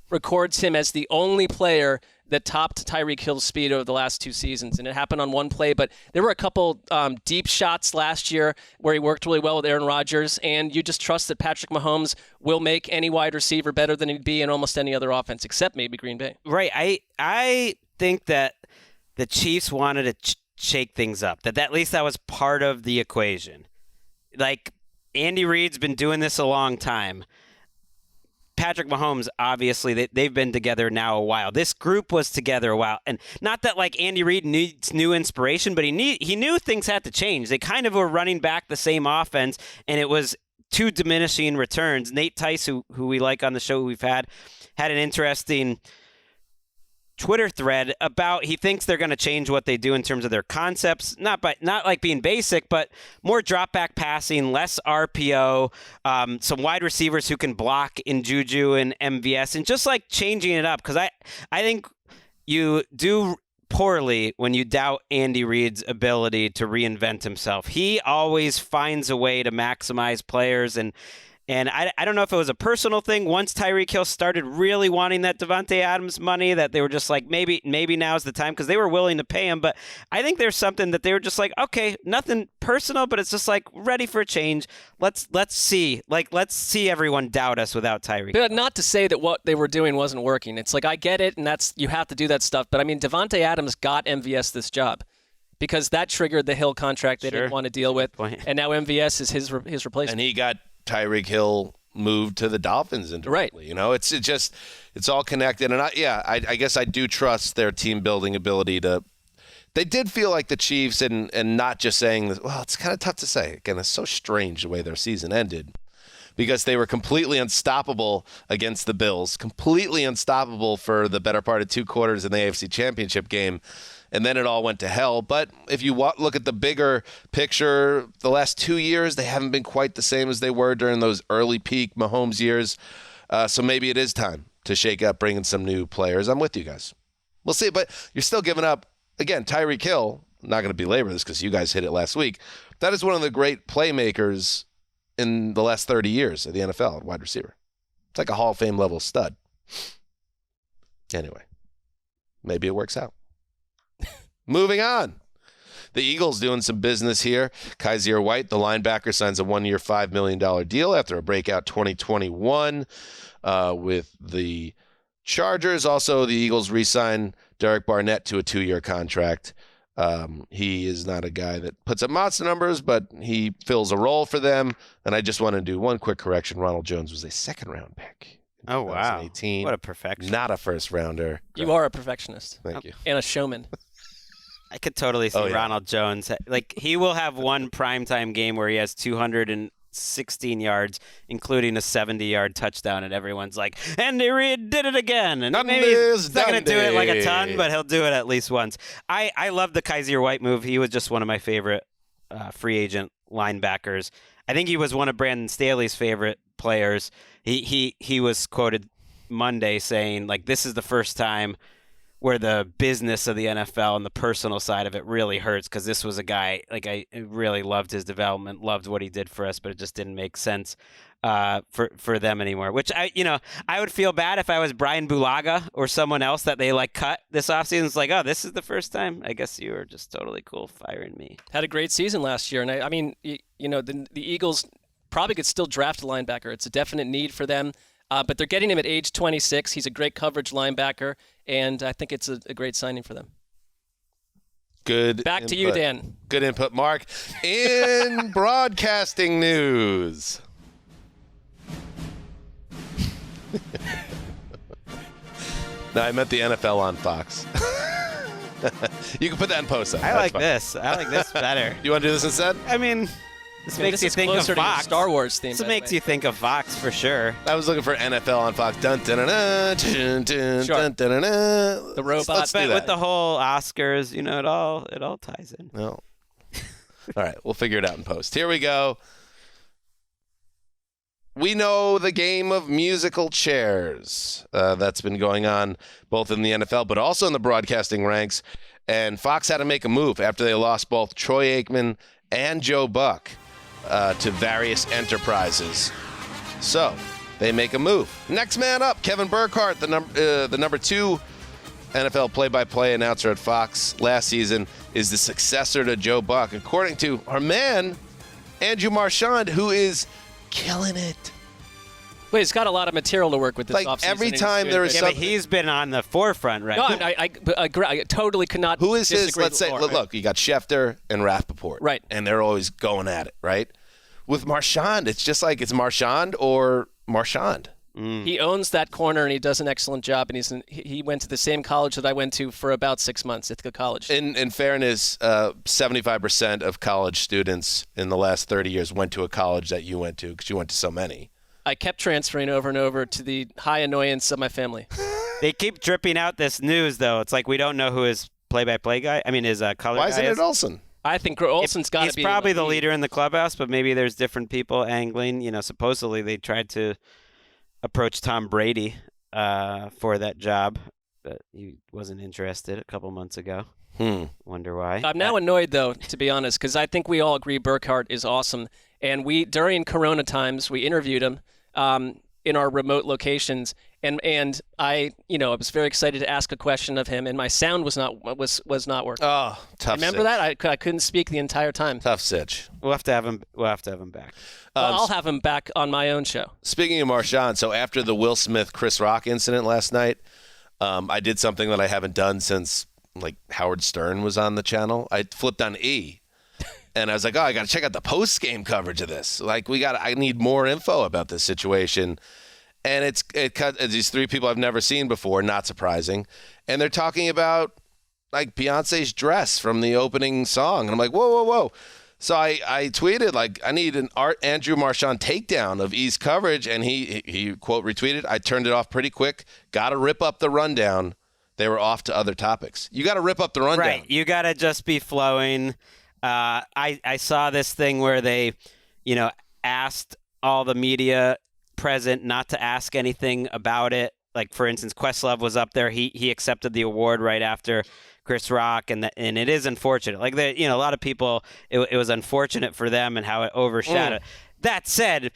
records him as the only player that topped Tyreek Hill's speed over the last 2 seasons. And it happened on one play, but there were a couple deep shots last year where he worked really well with Aaron Rodgers, and you just trust that Patrick Mahomes will make any wide receiver better than he'd be in almost any other offense, except maybe Green Bay. Right. I think that the Chiefs wanted to shake things up, that at least that was part of the equation. Like, Andy Reid's been doing this a long time. Patrick Mahomes, obviously, they've been together now a while. This group was together a while. And not that, like, Andy Reid needs new inspiration, but he knew things had to change. They kind of were running back the same offense, and it was 2 diminishing returns. Nate Tice, who we like on the show, we've had an interesting Twitter thread about he thinks they're going to change what they do in terms of their concepts, not like being basic, but more drop back passing, less RPO, some wide receivers who can block in Juju and MVS, and just like changing it up. Because I think you do poorly when you doubt Andy Reid's ability to reinvent himself. He always finds a way to maximize players, and I don't know if it was a personal thing. Once Tyreek Hill started really wanting that Devontae Adams money, that they were just like, maybe now's the time, because they were willing to pay him. But I think there's something that they were just like, okay, nothing personal, but it's just like ready for a change. Let's see. Let's see everyone doubt us without Tyreek. But not to say that what they were doing wasn't working. It's like, I get it, and you have to do that stuff. But I mean, Devontae Adams got MVS this job because that triggered the Hill contract they didn't want to deal with. And now MVS is his replacement. And he got Tyreek Hill moved to the Dolphins indirectly. Right. You know, it's all connected. And I guess I do trust their team building ability to. They did feel like the Chiefs, and not just saying this. Well, it's kind of tough to say. Again, it's so strange the way their season ended, because they were completely unstoppable against the Bills, completely unstoppable for the better part of 2 quarters in the AFC Championship game. And then it all went to hell. But if you look at the bigger picture, the last 2 years, they haven't been quite the same as they were during those early peak Mahomes years. So maybe it is time to shake up, bringing some new players. I'm with you guys. We'll see. But you're still giving up, again, Tyreek Hill. I'm not going to belabor this because you guys hit it last week. That is one of the great playmakers in the last 30 years of the NFL, wide receiver. It's like a Hall of Fame level stud. Anyway, maybe it works out. Moving on. The Eagles doing some business here. Kaiser White, the linebacker, signs a 1-year, $5 million deal after a breakout 2021 with the Chargers. Also, the Eagles re-sign Derek Barnett to a 2-year contract. He is not a guy that puts up monster numbers, but he fills a role for them. And I just want to do one quick correction. Ronald Jones was a 2nd-round pick. Oh, wow. 2018. What a perfectionist. Not a first-rounder. You are a perfectionist. Thank you. And a showman. I could totally see Ronald Jones. Like, he will have one primetime game where he has 216 yards, including a 70-yard touchdown, and everyone's like, Andy Reid did it again. And maybe he's not going to do it like a ton, but he'll do it at least once. I love the Kaiser White move. He was just one of my favorite free agent linebackers. I think he was one of Brandon Staley's favorite players. He was quoted Monday saying, like, this is the first time where the business of the NFL and the personal side of it really hurts, because this was a guy, like, I really loved his development, loved what he did for us, but it just didn't make sense for them anymore. Which I would feel bad if I was Brian Bulaga or someone else that they cut this offseason. It's like, oh, this is the first time. I guess you were just totally cool firing me. Had a great season last year, and I mean, the Eagles probably could still draft a linebacker. It's a definite need for them. But they're getting him at age 26. He's a great coverage linebacker, and I think it's a great signing for them. Good. Back to you, Dan. Good input, Mark. In broadcasting news. No, I meant the NFL on Fox. You can put that in post. I like this better. You want to do this instead? I mean, this makes you think of Fox. Star Wars theme. This makes you think of Fox for sure. I was looking for NFL on Fox. Dun, dun, dun, dun, dun, dun, Sure. dun, dun, dun, dun. The robots. Let's do But that. with the whole Oscars, it all ties in. No. All right, we'll figure it out in post. Here we go. We know the game of musical chairs. That's been going on both in the NFL, but also in the broadcasting ranks. And Fox had to make a move after they lost both Troy Aikman and Joe Buck to various enterprises. So they make a move. Next man up, Kevin Burkhardt, the number 2 NFL play-by-play announcer at Fox last season, is the successor to Joe Buck, according to our man, Andrew Marchand, who is killing it. Wait, he's got a lot of material to work with this Like, offseason. every time there is Yeah, but he's been on the forefront, right? No, I agree. I totally cannot Who is his, disagree let's say, more. look, you got Schefter and Rappaport. Right. And they're always going at it, right? With Marchand, it's just like it's Marchand or Marchand. He owns that corner, and he does an excellent job. And he went to the same college that I went to for about 6 months, Ithaca College. In fairness, 75% of college students in the last 30 years went to a college that you went to, because you went to so many. I kept transferring over and over to the high annoyance of my family. They keep dripping out this news, though. It's like we don't know who his play-by-play guy. I mean, his color guy Why isn't it Olsen? I think Olsen's got to be. He's probably the leader in the clubhouse, but maybe there's different people angling. You know, supposedly they tried to approach Tom Brady for that job, but he wasn't interested a couple months ago. Wonder why. I'm now annoyed, though, to be honest, because I think we all agree Burkhardt is awesome. And during Corona times, we interviewed him in our remote locations, and I was very excited to ask a question of him, and my sound was not working. Oh, tough. Remember that? I couldn't speak the entire time. Tough sitch. We'll have to have him back. I'll have him back on my own show. Speaking of Marshawn, so after the Will Smith Chris Rock incident last night, I did something that I haven't done since like Howard Stern was on the channel. I flipped on E. And I was like, I got to check out the post-game coverage of this. Like, I need more info about this situation. And it's these three people I've never seen before, not surprising. And they're talking about, like, Beyonce's dress from the opening song. And I'm like, whoa. So I tweeted, like, I need an Andrew Marchand takedown of E's coverage. And he quote, retweeted. I turned it off pretty quick. Got to rip up the rundown. They were off to other topics. You got to rip up the rundown. Right. You got to just be flowing. I saw this thing where they, asked all the media present not to ask anything about it. Like, for instance, Questlove was up there. He accepted the award right after Chris Rock, and it is unfortunate. Like, a lot of people, it was unfortunate for them and how it overshadowed. That said,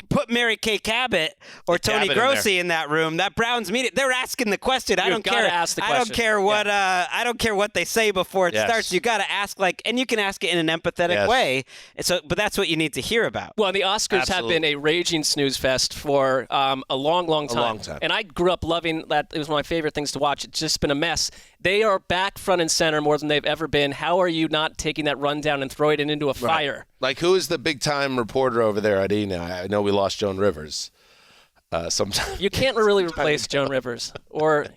put Mary Kay Cabot or Tony Grossi in that room. That Browns media, they're asking the question. I don't care. I don't care what. I don't care what they say before it starts. You got to ask, and you can ask it in an empathetic way. But that's what you need to hear about. Well, the Oscars have been a raging snooze fest for a long, long time. And I grew up loving that. It was one of my favorite things to watch. It's just been a mess. They are back front and center more than they've ever been. How are you not taking that rundown and throwing it into a fire? Like, who is the big-time reporter over there at E now? I know we lost Joan Rivers. Sometimes you can't really replace Joan Rivers, or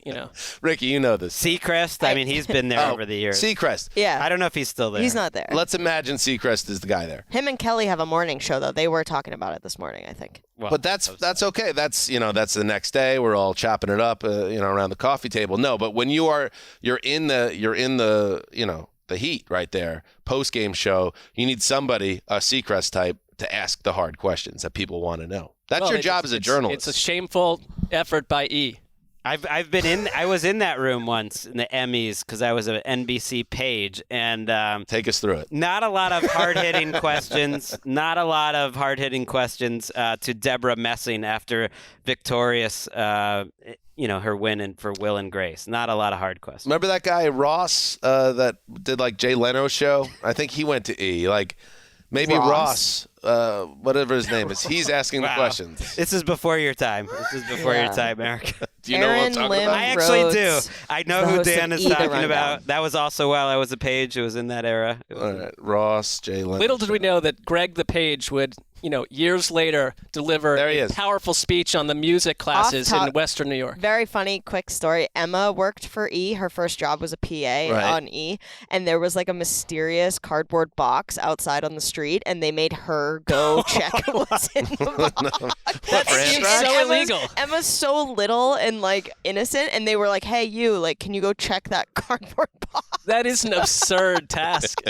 Ricky, you know this. Seacrest. I mean, he's been there over the years. Seacrest. Yeah, I don't know if he's still there. He's not there. Let's imagine Seacrest is the guy there. Him and Kelly have a morning show though. They were talking about it this morning, I think. Well, but that's okay. That's that's the next day. We're all chopping it up, around the coffee table. No, but when you're in the the heat right there, post game show, you need somebody, a Seacrest type, to ask the hard questions that people want to know. That's your job as a journalist. It's a shameful effort by E. I've been in. I was in that room once in the Emmys because I was an NBC page, and take us through it. Not a lot of hard-hitting questions. Not a lot of hard-hitting questions to Deborah Messing after victorious. Her win for Will and Grace. Not a lot of hard questions. Remember that guy Ross that did like Jay Leno's show? I think he went to E. Like maybe Ross whatever his name is. He's asking the questions. This is before your time. Your time, Eric. Do you know what I'm talking about? I actually do. I know who Dan is talking about. That was also while I was a page. It was in that era. All right. Ross, Jay Leno. Little did we know that Greg the Page would, years later deliver a powerful speech on the music classes in Western New York. Very funny, quick story. Emma worked for E. Her first job was a PA on E. And there was like a mysterious cardboard box outside on the street, and they made her go check what's in the box. That seems so illegal. Emma's so little and like innocent, and they were like, "Hey, you, can you go check that cardboard box?" That is an absurd task.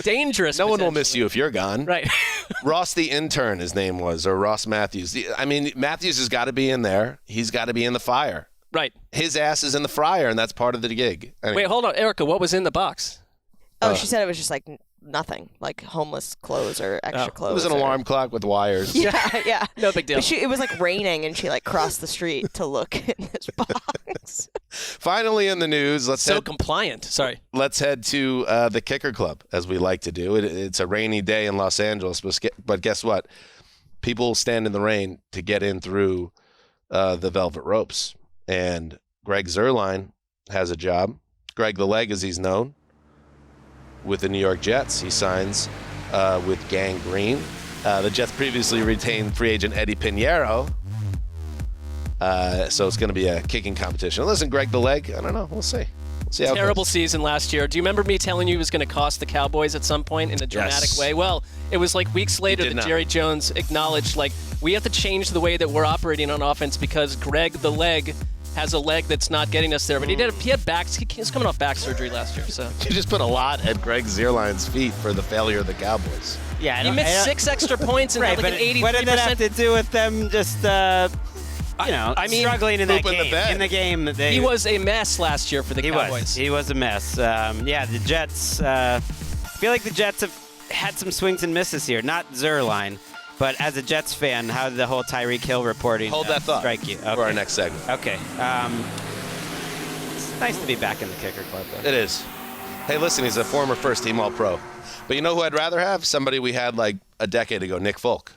Dangerous. No one will miss you if you're gone. Right. Ross the intern, his name was, or Ross Matthews. Matthews has got to be in there. He's got to be in the fire. Right. His ass is in the fryer, and that's part of the gig. Anyway. Wait, hold on, Erica. What was in the box? Oh, she said it was just like nothing, like homeless clothes or extra clothes. It was an alarm clock with wires. Yeah. No big deal. But it was like raining, and she crossed the street to look in this box. Finally in the news, compliant. Sorry. Let's head to the Kicker Club, as we like to do. It's a rainy day in Los Angeles, but guess what? People stand in the rain to get in through the velvet ropes. And Greg Zuerlein has a job. Greg the Leg, as he's known, with the New York Jets. He signs with Gang Green. The Jets previously retained free agent Eddie Pinheiro. So it's going to be a kicking competition. Listen, Greg the Leg, I don't know. We'll see. See how it Terrible goes. season last year. Do you remember me telling you it was going to cost the Cowboys at some point in a dramatic way? Well, it was like weeks later that Jerry Jones acknowledged, like, we have to change the way that we're operating on offense because Greg the Leg has a leg that's not getting us there. But he had backs. He was coming off back surgery last year. So You just put a lot at Greg Zierlein's feet for the failure of the Cowboys. Yeah, you missed 6 extra points and right, had like an 83%. what did that have to do with them just, struggling in that poop in the game? bed. In the game, He was a mess last year for the Cowboys. He was a mess. The Jets. I feel like the Jets have had some swings and misses here. Not Zierlein, but as a Jets fan, how did the whole Tyreek Hill reporting Hold that thought strike you? Okay. for our next segment. Okay. It's nice to be back in the kicker club, though. It is. Hey, listen, he's a former first-team All-Pro. But you know who I'd rather have? Somebody we had like a decade ago, Nick Folk.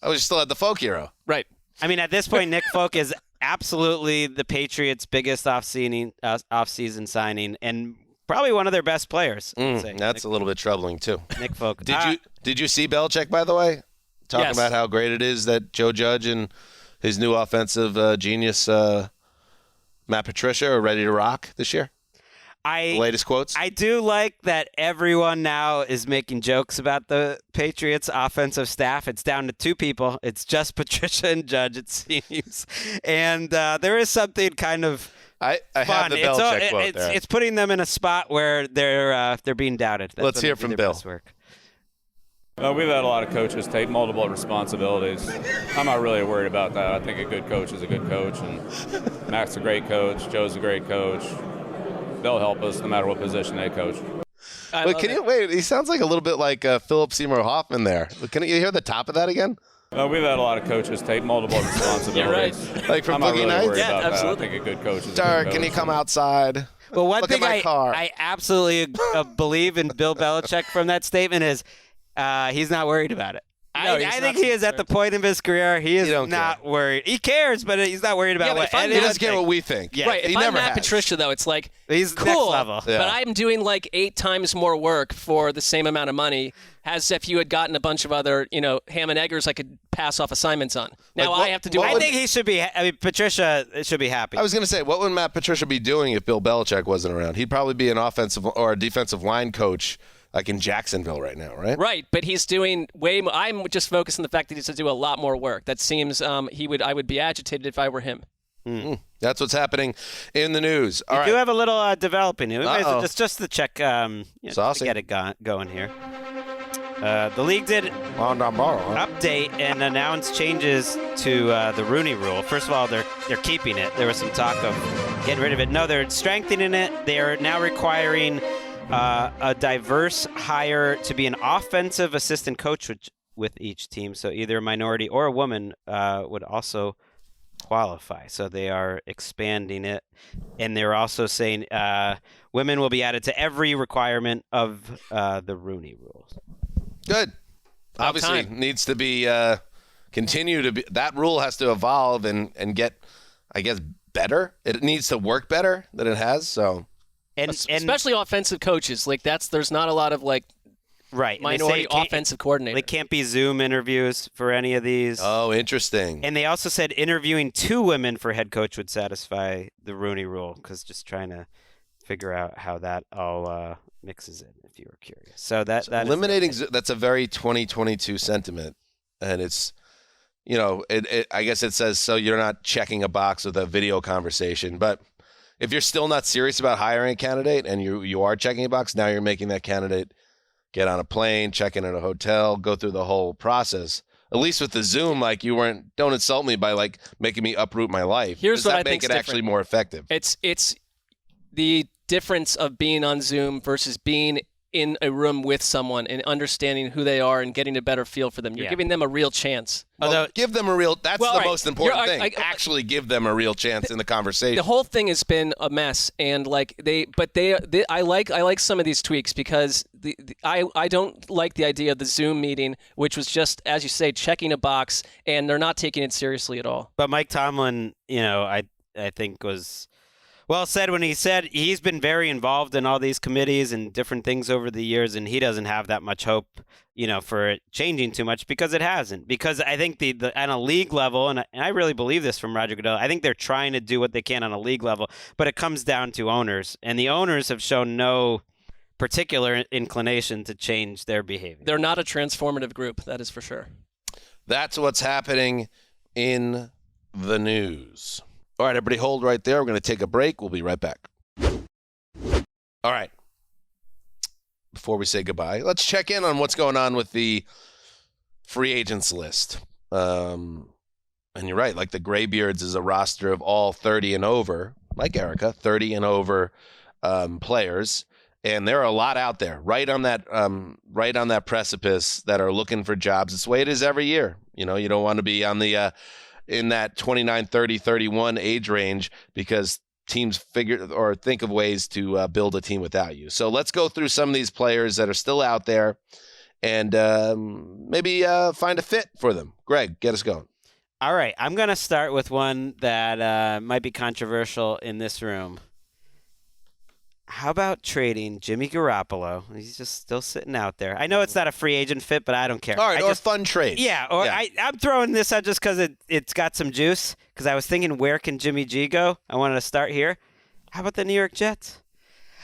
I was still at the folk hero. Right. I mean, at this point, Nick Folk is absolutely the Patriots' biggest off-season signing and probably one of their best players. That's a little bit troubling, too. Nick Folk. Did you see Belichick, by the way? Talking Yes. about how great it is that Joe Judge and his new offensive genius, Matt Patricia, are ready to rock this year? The latest quotes? I do like that everyone now is making jokes about the Patriots offensive staff. It's down to 2 people. It's just Patricia and Judge, it seems. And there is something kind of I fun. have the Belichick quote there. It's putting them in a spot where they're being doubted. That's Let's when hear they do from their Bill. best work. We've had a lot of coaches take multiple responsibilities. I'm not really worried about that. I think a good coach is a good coach, and Mac's a great coach. Joe's a great coach. They'll help us no matter what position they coach. Wait, he sounds like a little bit like Philip Seymour Hoffman there. Can you hear the top of that again? We've had a lot of coaches take multiple responsibilities. You're right. Like from I'm not Boogie really Nights? worried Yeah, about absolutely. that. I think a good coach is a Sir, good coach. can you come outside? Well, one Look thing at my car. I absolutely believe in Bill Belichick from that statement is he's not worried about it. No, he's I not think he is at the point of his career. He is don't not worried. He cares, but he's not worried about Yeah, but what if I'm anyone He doesn't care thinks. what we think. Yeah. Right. If He I'm never Matt has. Patricia, though, it's like, He's cool, next level. Yeah. but I'm doing like 8 times more work for the same amount of money as if you had gotten a bunch of other, ham and eggers I could pass off assignments on. Now Like, I have to do what all I think he should be. I mean, Patricia should be happy. I was going to say, what would Matt Patricia be doing if Bill Belichick wasn't around? He'd probably be an offensive or a defensive line coach like in Jacksonville right now, right? Right, but he's doing way more. I'm just focused on the fact that he has to do a lot more work. That seems I would be agitated if I were him. That's what's happening in the news. All We right. do have a little developing here. Uh-oh. Just to check, to Saucy. get it going here. The league did update and announce changes to the Rooney Rule. First of all, they're keeping it. There was some talk of getting rid of it. No, they're strengthening it. They are now requiring a diverse hire to be an offensive assistant coach with each team. So either a minority or a woman would also qualify. So they are expanding it. And they're also saying women will be added to every requirement of the Rooney Rule. Good. Obviously, needs to be continue to be. That rule has to evolve and get, I guess, better. It needs to work better than it has. So, And Especially offensive coaches. Like there's not a lot of like right, and they say minority it can't- offensive coordinator. They can't be Zoom interviews for any of these. oh, interesting. And they also said interviewing 2 women for head coach would satisfy the Rooney Rule, because just trying to figure out how that all mixes in, if you were curious. So that Eliminating that's a very 2022 sentiment, and it's I guess it says so you're not checking a box with a video conversation, but if you're still not serious about hiring a candidate and you are checking a box, now you're making that candidate get on a plane, check in at a hotel, go through the whole process. At least with the Zoom, like don't insult me by like making me uproot my life. Here's Does what that I make think's it actually more effective? It's the difference of being on Zoom versus being in a room with someone and understanding who they are and getting a better feel for them. You're giving them a real chance. Well, give them a real. That's the most important thing. I actually, give them a real chance in the conversation. The whole thing has been a mess, and like I like some of these tweaks because I don't like the idea of the Zoom meeting, which was just, as you say, checking a box, and they're not taking it seriously at all. But Mike Tomlin, I think Well said when he said he's been very involved in all these committees and different things over the years, and he doesn't have that much hope, for it changing too much because it hasn't. Because I think the on a league level, and I really believe this from Roger Goodell, I think they're trying to do what they can on a league level, but it comes down to owners, and the owners have shown no particular inclination to change their behavior. They're not a transformative group, that is for sure. That's what's happening in the news. All right, everybody hold right there. We're going to take a break. We'll be right back. All right. Before we say goodbye, let's check in on what's going on with the free agents list. And you're right, like the Graybeards is a roster of all 30 and over, like Erica, 30 and over players. And there are a lot out there right on that precipice that are looking for jobs. It's the way it is every year. You don't want to be on the in that 29, 30, 31 age range because teams figure or think of ways to build a team without you. So let's go through some of these players that are still out there and maybe find a fit for them. Greg, get us going. All right. I'm going to start with one that might be controversial in this room. How about trading Jimmy Garoppolo? He's just still sitting out there. I know it's not a free agent fit, but I don't care. All right, or fun trade. Yeah, I'm throwing this out just because it's got some juice, because I was thinking, where can Jimmy G go? I wanted to start here. How about the New York Jets?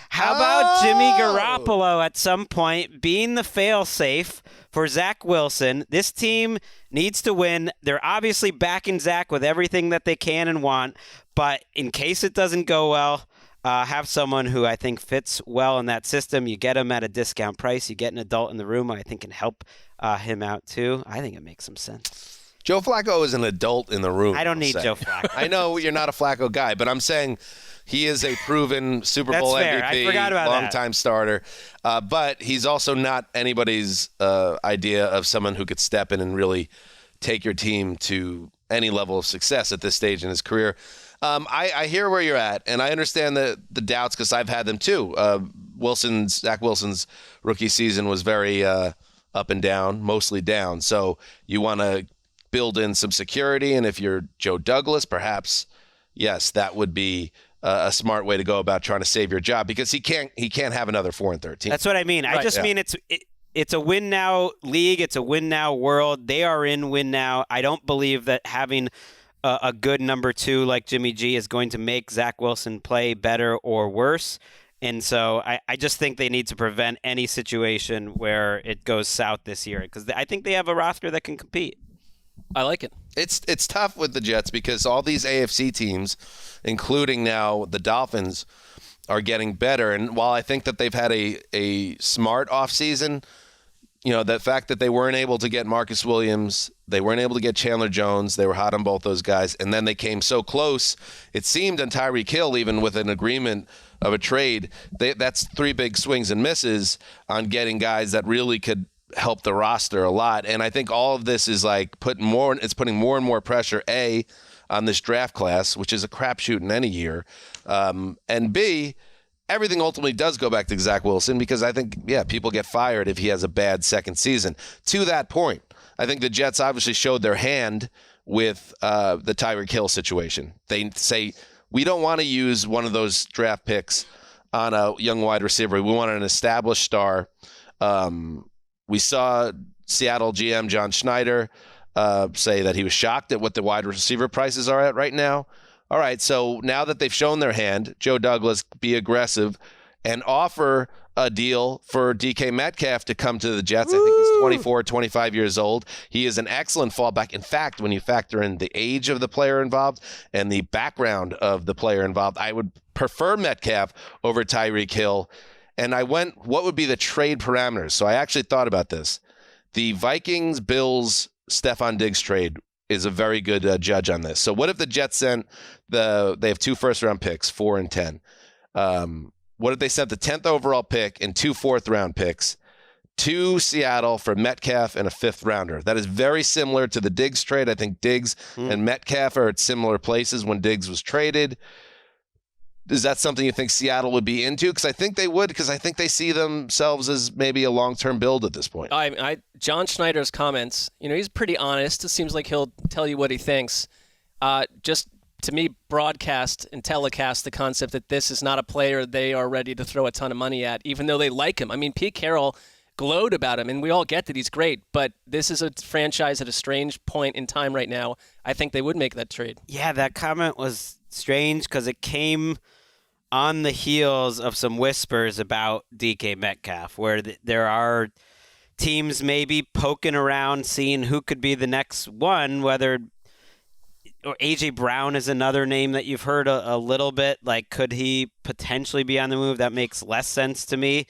How about Jimmy Garoppolo at some point being the fail-safe for Zach Wilson? This team needs to win. They're obviously backing Zach with everything that they can and want, but in case it doesn't go well, have someone who I think fits well in that system. You get him at a discount price. You get an adult in the room who I think can help him out too. I think it makes some sense. Joe Flacco is an adult in the room. I don't need Joe Flacco. I know you're not a Flacco guy, but I'm saying he is a proven Super Bowl That's fair. MVP, I forgot about long-time starter. But he's also not anybody's idea of someone who could step in and really take your team to any level of success at this stage in his career. I hear where you're at, and I understand the doubts because I've had them too. Zach Wilson's rookie season was very up and down, mostly down. So you want to build in some security, and if you're Joe Douglas, perhaps, yes, that would be a smart way to go about trying to save your job because he can't have another 4-13. That's what I mean. Right. I just mean it's a win now league. It's a win now world. They are in win now. I don't believe that having a good number two like Jimmy G is going to make Zach Wilson play better or worse. And so I just think they need to prevent any situation where it goes south this year because I think they have a roster that can compete. I like it. It's tough with the Jets because all these AFC teams, including now the Dolphins, are getting better. And while I think that they've had a smart offseason, the fact that they weren't able to get Marcus Williams, they weren't able to get Chandler Jones, they were hot on both those guys, and then they came so close, it seemed, on Tyreek Hill, even with an agreement of a trade, that's three big swings and misses on getting guys that really could help the roster a lot. And I think all of this is like putting more and more pressure, A, on this draft class, which is a crapshoot in any year, and B, everything ultimately does go back to Zach Wilson because I think, people get fired if he has a bad second season. To that point, I think the Jets obviously showed their hand with the Tyreek Hill situation. They say, we don't want to use one of those draft picks on a young wide receiver. We want an established star. We saw Seattle GM John Schneider say that he was shocked at what the wide receiver prices are at right now. All right, so now that they've shown their hand, Joe Douglas, be aggressive and offer a deal for DK Metcalf to come to the Jets. Woo! I think he's 24, 25 years old. He is an excellent fallback. In fact, when you factor in the age of the player involved and the background of the player involved, I would prefer Metcalf over Tyreek Hill. And I went, what would be the trade parameters? So I actually thought about this. The Vikings-Bills Stephon Diggs trade is a very good judge on this. So what if the Jets sent they have 2 first-round picks, 4 and 10. What if they sent the 10th overall pick and 2 fourth-round picks to Seattle for Metcalf and a 5th rounder? That is very similar to the Diggs trade. I think Diggs and Metcalf are at similar places when Diggs was traded. Is that something you think Seattle would be into? Because I think they would, because I think they see themselves as maybe a long-term build at this point. John Schneider's comments, he's pretty honest. It seems like he'll tell you what he thinks. Just to me, broadcast and telecast the concept that this is not a player they are ready to throw a ton of money at, even though they like him. I mean, Pete Carroll glowed about him, and we all get that he's great, but this is a franchise at a strange point in time right now. I think they would make that trade. Yeah, that comment was strange because it came on the heels of some whispers about DK Metcalf, where there are teams maybe poking around, seeing who could be the next one, whether or A.J. Brown is another name that you've heard a little bit. Like, could he potentially be on the move? That makes less sense to me.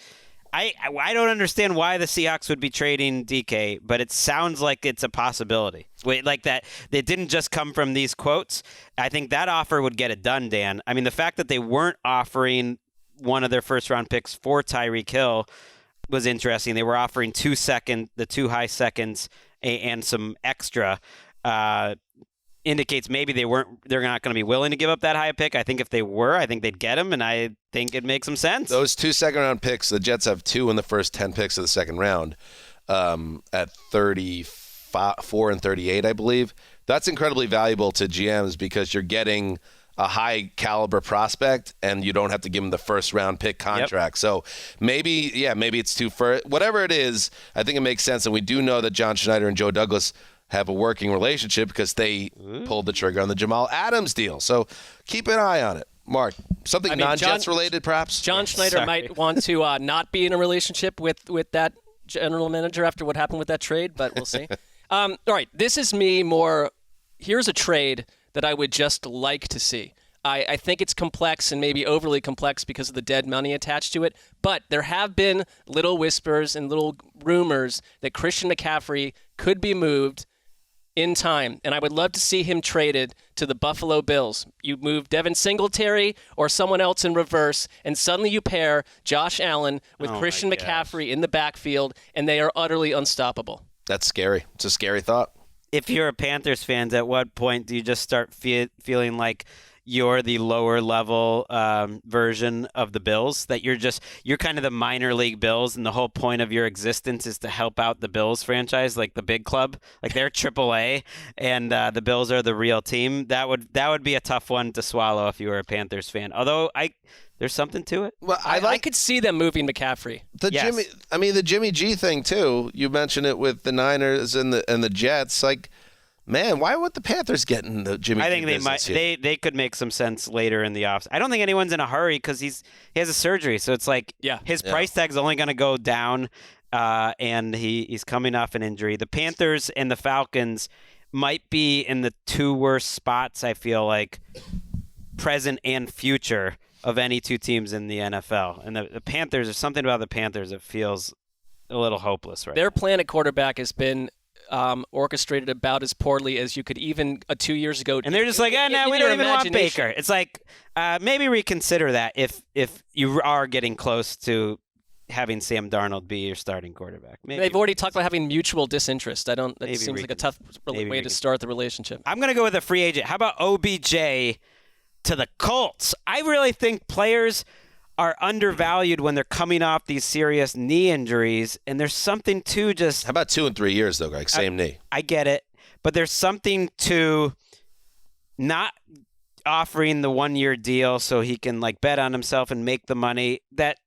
I don't understand why the Seahawks would be trading DK, but it sounds like it's a possibility. Like that, it didn't just come from these quotes. I think that offer would get it done, Dan. I mean, the fact that they weren't offering one of their first-round picks for Tyreek Hill was interesting. They were offering the 2 high seconds and some extra. Indicates maybe they're not going to be willing to give up that high a pick. I think if they were, I think they'd get him, and I think it makes some sense. Those 2 second-round picks, the Jets have 2 in the first 10 picks of the second round at 34 and 38, I believe. That's incredibly valuable to GMs because you're getting a high-caliber prospect, and you don't have to give them the first-round pick contract. Yep. So maybe it's too first. Whatever it is, I think it makes sense, and we do know that John Schneider and Joe Douglas have a working relationship because they pulled the trigger on the Jamal Adams deal. So keep an eye on it. Mark, something non-Jets related perhaps? John Schneider might want to not be in a relationship with that general manager after what happened with that trade, but we'll see. All right, this is me more. Here's a trade that I would just like to see. I think it's complex and maybe overly complex because of the dead money attached to it, but there have been little whispers and little rumors that Christian McCaffrey could be moved in time, and I would love to see him traded to the Buffalo Bills. You move Devin Singletary or someone else in reverse, and suddenly you pair Josh Allen with Christian McCaffrey in the backfield, and they are utterly unstoppable. That's scary. It's a scary thought. If you're a Panthers fan, at what point do you just start feeling like you're the lower level version of the Bills, that you're kind of the minor league Bills, and the whole point of your existence is to help out the Bills franchise, like the big club, like they're AAA, and the Bills are the real team? That would be a tough one to swallow if you were a Panthers fan. Although there's something to it. Well, I could see them moving McCaffrey. The Jimmy G thing too. You mentioned it with the Niners and the Jets. Like, man, why would the Panthers get in the Jimmy G I think they might. Here? They could make some sense later in the offseason. I don't think anyone's in a hurry because he has a surgery, so it's like his price tag's only going to go down, and he's coming off an injury. The Panthers and the Falcons might be in the 2 worst spots, I feel like, present and future, of any 2 teams in the NFL. And the Panthers, there's something about the Panthers that feels a little hopeless right now. Their plan at quarterback has been orchestrated about as poorly as you could even 2 years ago. And they're just like, no, we don't even want Baker. It's like, maybe reconsider that if you are getting close to having Sam Darnold be your starting quarterback. Maybe they've already talked about having mutual disinterest. That seems like a tough way to start the relationship. I'm going to go with a free agent. How about OBJ to the Colts? I really think players are undervalued when they're coming off these serious knee injuries, and there's something to just... How about 2 and 3 years, though, Greg? Same knee. I get it, but there's something to not offering the 1-year deal so he can bet on himself and make the money. That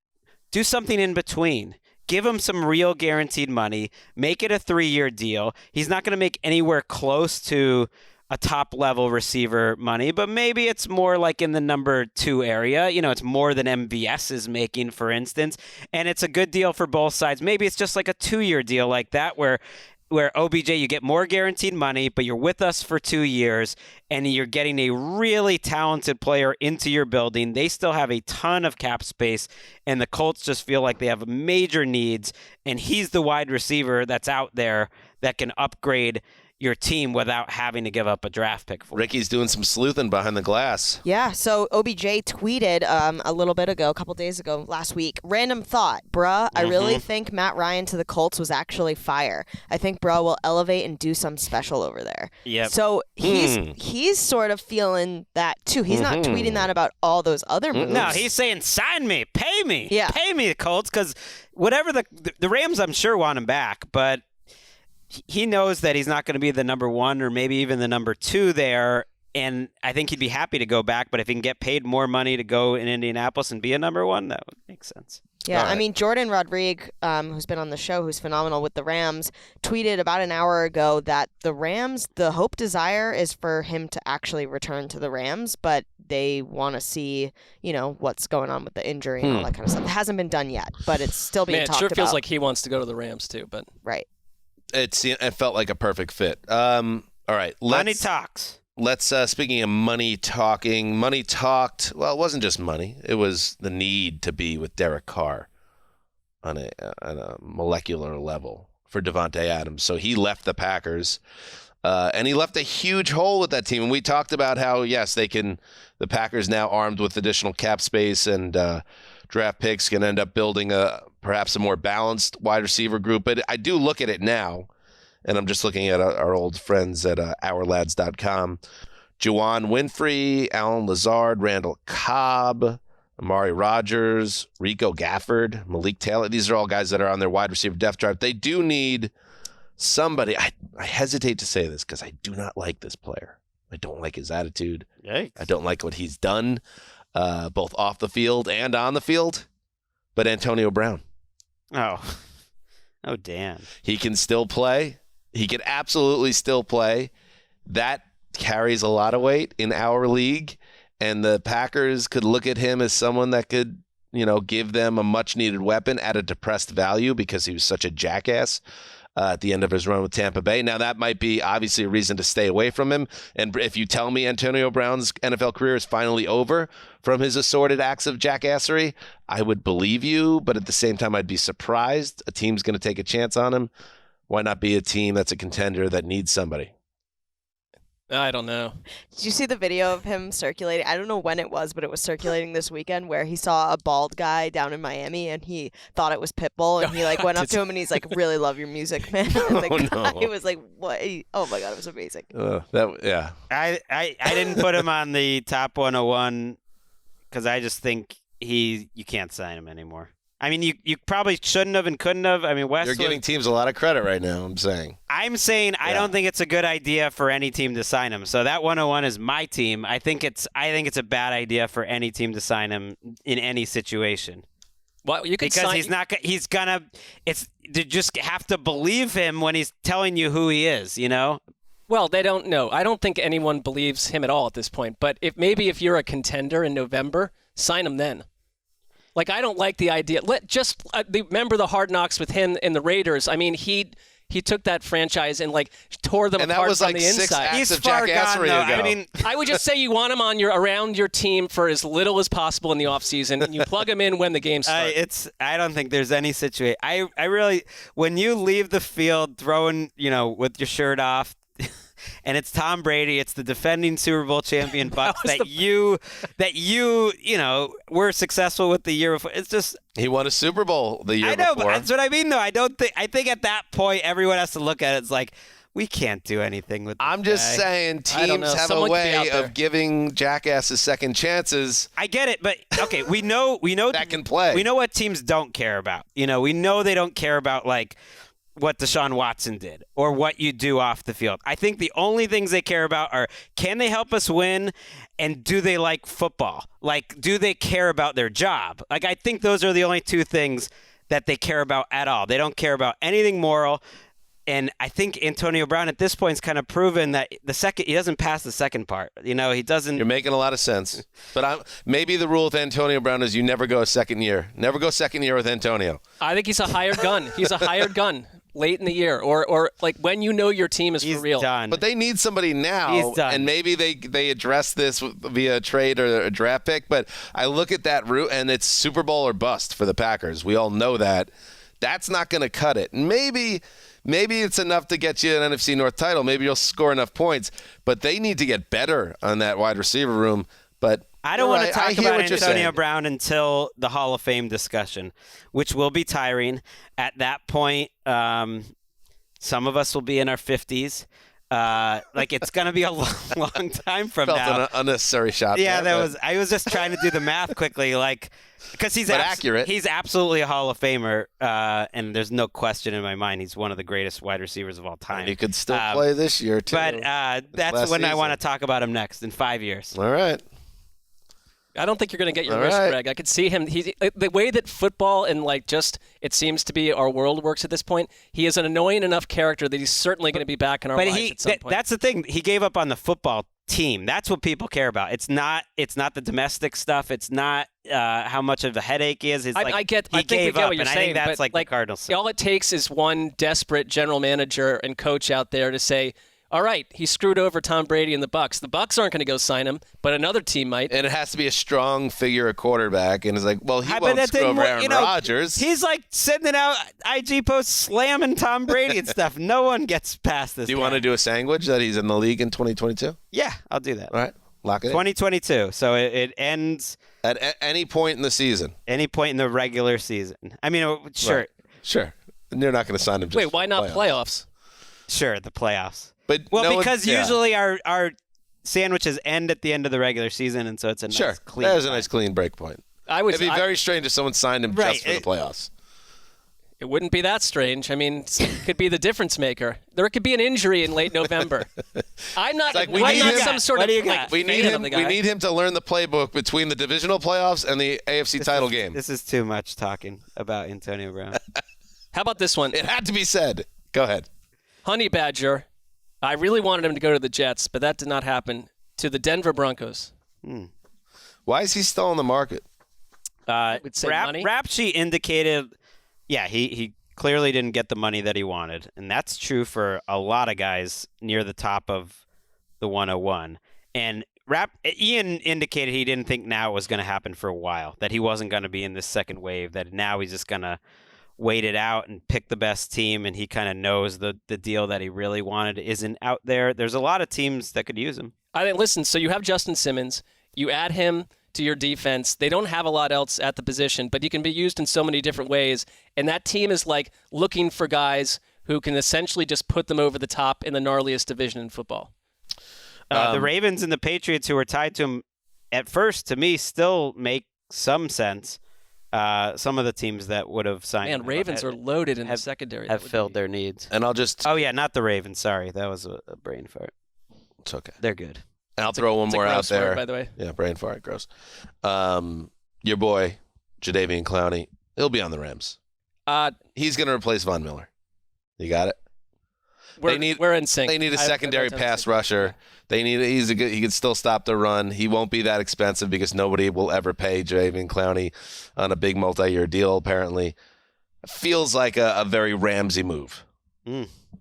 do something in between. Give him some real guaranteed money. Make it a 3-year deal. He's not going to make anywhere close to a top-level receiver money, but maybe it's more like in the number 2 area. It's more than MVS is making, for instance, and it's a good deal for both sides. Maybe it's just like a 2-year deal like that where OBJ, you get more guaranteed money, but you're with us for 2 years, and you're getting a really talented player into your building. They still have a ton of cap space, and the Colts just feel like they have major needs, and he's the wide receiver that's out there that can upgrade your team without having to give up a draft pick for it. Ricky's doing some sleuthing behind the glass. Yeah, so OBJ tweeted a little bit ago, a couple days ago, last week, random thought, bruh, I really think Matt Ryan to the Colts was actually fire. I think bruh will elevate and do some special over there. Yep. So he's sort of feeling that too. He's not tweeting that about all those other moves. No, he's saying sign me, pay me. Yeah. Pay me, the Colts, because whatever the Rams, I'm sure, want him back, but he knows that he's not going to be the number 1 or maybe even the number 2 there. And I think he'd be happy to go back, but if he can get paid more money to go in Indianapolis and be a number one, that would make sense. Yeah, Right. I mean, Jordan Rodriguez, who's been on the show, who's phenomenal with the Rams, tweeted about an hour ago that the Rams, the hope desire is for him to actually return to the Rams, but they want to see, what's going on with the injury and all that kind of stuff. It hasn't been done yet, but it's still being talked it sure about. feels like he wants to go to the Rams too, but Right. It felt like a perfect fit. All right. Money talks. Let's, speaking of money talked. Well, it wasn't just money. It was the need to be with Derek Carr on a molecular level for Devontae Adams. So he left the Packers, and he left a huge hole with that team. And we talked about how, yes, the Packers now armed with additional cap space and draft picks can end up building perhaps a more balanced wide receiver group. But I do look at it now, and I'm just looking at our old friends at ourlads.com. Juwan Winfrey, Alan Lazard, Randall Cobb, Amari Rodgers, Rico Gafford, Malik Taylor. These are all guys that are on their wide receiver depth chart. They do need somebody. I hesitate to say this because I do not like this player. I don't like his attitude. Yikes. I don't like what he's done, both off the field and on the field. But Antonio Brown. Oh, Dan. He can still play. He can absolutely still play. That carries a lot of weight in our league, and the Packers could look at him as someone that could, give them a much-needed weapon at a depressed value because he was such a jackass at the end of his run with Tampa Bay. Now, that might be obviously a reason to stay away from him, and if you tell me Antonio Brown's NFL career is finally over from his assorted acts of jackassery, I would believe you, but at the same time, I'd be surprised. A team's going to take a chance on him. Why not be a team that's a contender that needs somebody? I don't know. Did you see the video of him circulating? I don't know when it was, but it was circulating this weekend where he saw a bald guy down in Miami and he thought it was Pitbull and he went up to him and he's like, "Really love your music, man." And the guy was like, "What?" Oh my God, it was amazing. Yeah. I didn't put him on the top 101 because I just think you can't sign him anymore. I mean, you probably shouldn't have and couldn't have. I mean, Westwood. You're giving teams a lot of credit right now, I'm saying. I don't think it's a good idea for any team to sign him. So that 101 is my team. I think it's a bad idea for any team to sign him in any situation. Well, you could because you just have to believe him when he's telling you who he is, Well, they don't know. I don't think anyone believes him at all at this point. But if you're a contender in November, sign him then. Like, I don't like the idea. Remember the Hard Knocks with him and the Raiders. I mean, he took that franchise and tore them apart from the inside. 6 acts He's of far gone, jackassery though. ago. I mean, I would just say you want him around your team for as little as possible in the offseason, and you plug him in when the game starts. I don't think there's any situation. I really, when you leave the field throwing, with your shirt off, and it's Tom Brady, it's the defending Super Bowl champion Bucs that you were successful with the year before. It's just he won a Super Bowl the year before. I know, but that's what I mean, though. I think at that point everyone has to look at it. It's like, we can't do anything with this I'm just guy. saying teams have a way of giving jackasses second chances. I get it, but okay, we know that can play. We know what teams don't care about. We know they don't care about what Deshaun Watson did or what you do off the field. I think the only things they care about are, can they help us win, and do they like football? Do they care about their job? I think those are the only two things that they care about at all. They don't care about anything moral. And I think Antonio Brown at this point is kind of proven that he doesn't pass the second part. He doesn't. You're making a lot of sense. But maybe the rule with Antonio Brown is you never go a second year. Never go second year with Antonio. I think he's a hired gun. He's a hired gun late in the year or when your team is for real. Done. But they need somebody now. He's done. And maybe they address this via a trade or a draft pick. But I look at that route, and it's Super Bowl or bust for the Packers. We all know that. That's not going to cut it. Maybe it's enough to get you an NFC North title. Maybe you'll score enough points. But they need to get better on that wide receiver room. But I don't want to talk about Antonio Brown until the Hall of Fame discussion, which will be tiring. At that point, some of us will be in our 50s. It's going to be a long time from now. Felt an unnecessary shot. Yeah, I was just trying to do the math quickly. Because he's accurate. He's absolutely a Hall of Famer, and there's no question in my mind he's one of the greatest wide receivers of all time. And he could still play this year, too. But that's when I want to talk about him next, in 5 years. All right. I don't think you're going to get your wish, Greg. I could see him. The way that football and it seems to be our world works at this point, he is an annoying enough character that he's certainly going to be back in our lives at some point. That's the thing. He gave up on the football team. That's what people care about. It's not the domestic stuff. It's not how much of a headache he is. It's I think we get what you're saying. I think that's the Cardinals. All it takes is one desperate general manager and coach out there to say, all right, he screwed over Tom Brady and the Bucs. The Bucs aren't going to go sign him, but another team might. And it has to be a strong figure of quarterback. And it's like, well, he won't screw over Aaron Rodgers. He's like sending out IG posts slamming Tom Brady and stuff. No one gets past this. Do you want to do a sandwich that he's in the league in 2022? Yeah, I'll do that. All right, lock it 2022. So it ends at any point in the season. Any point in the regular season. I mean, sure. Right. Sure. And you're not going to sign him just Wait, why not playoffs? Sure, the playoffs. But because usually our sandwiches end at the end of the regular season, and so it's a nice clean. That was a nice clean break point. It'd be very strange if someone signed him just for the playoffs. It wouldn't be that strange. I mean, it could be the difference maker. There could be an injury in late November. I'm not. Like we need some sort of. We need him. We need him to learn the playbook between the divisional playoffs and the AFC title game. This is too much talking about Antonio Brown. How about this one? It had to be said. Go ahead. Honey Badger. I really wanted him to go to the Jets, but that did not happen. To the Denver Broncos. Why is he still on the market? Rap sheet indicated, he clearly didn't get the money that he wanted, and that's true for a lot of guys near the top of the 101. And Ian indicated he didn't think now it was going to happen for a while, that he wasn't going to be in this second wave, that now he's just going to wait it out and pick the best team, and he kind of knows the deal that he really wanted isn't out there. There's a lot of teams that could use him. Listen, so you have Justin Simmons. You add him to your defense. They don't have a lot else at the position, but he can be used in so many different ways. And that team is like looking for guys who can essentially just put them over the top in the gnarliest division in football. The Ravens and the Patriots, who were tied to him at first, to me, still make some sense. Some of the teams that would have signed him. Ravens are loaded in the secondary. Have filled their needs. And I'll just... Oh, yeah, not the Ravens. Sorry. That was a brain fart. It's okay. They're good. And I'll throw one more out there. Word, by the way. Yeah, brain fart. Gross. Your boy, Jadeveon Clowney, he'll be on the Rams. He's going to replace Von Miller. You got it? We're in sync. They need a secondary pass rusher. They need. He can still stop the run. He won't be that expensive because nobody will ever pay Jadeveon Clowney on a big multi-year deal. Apparently, feels like a very Ramsey move.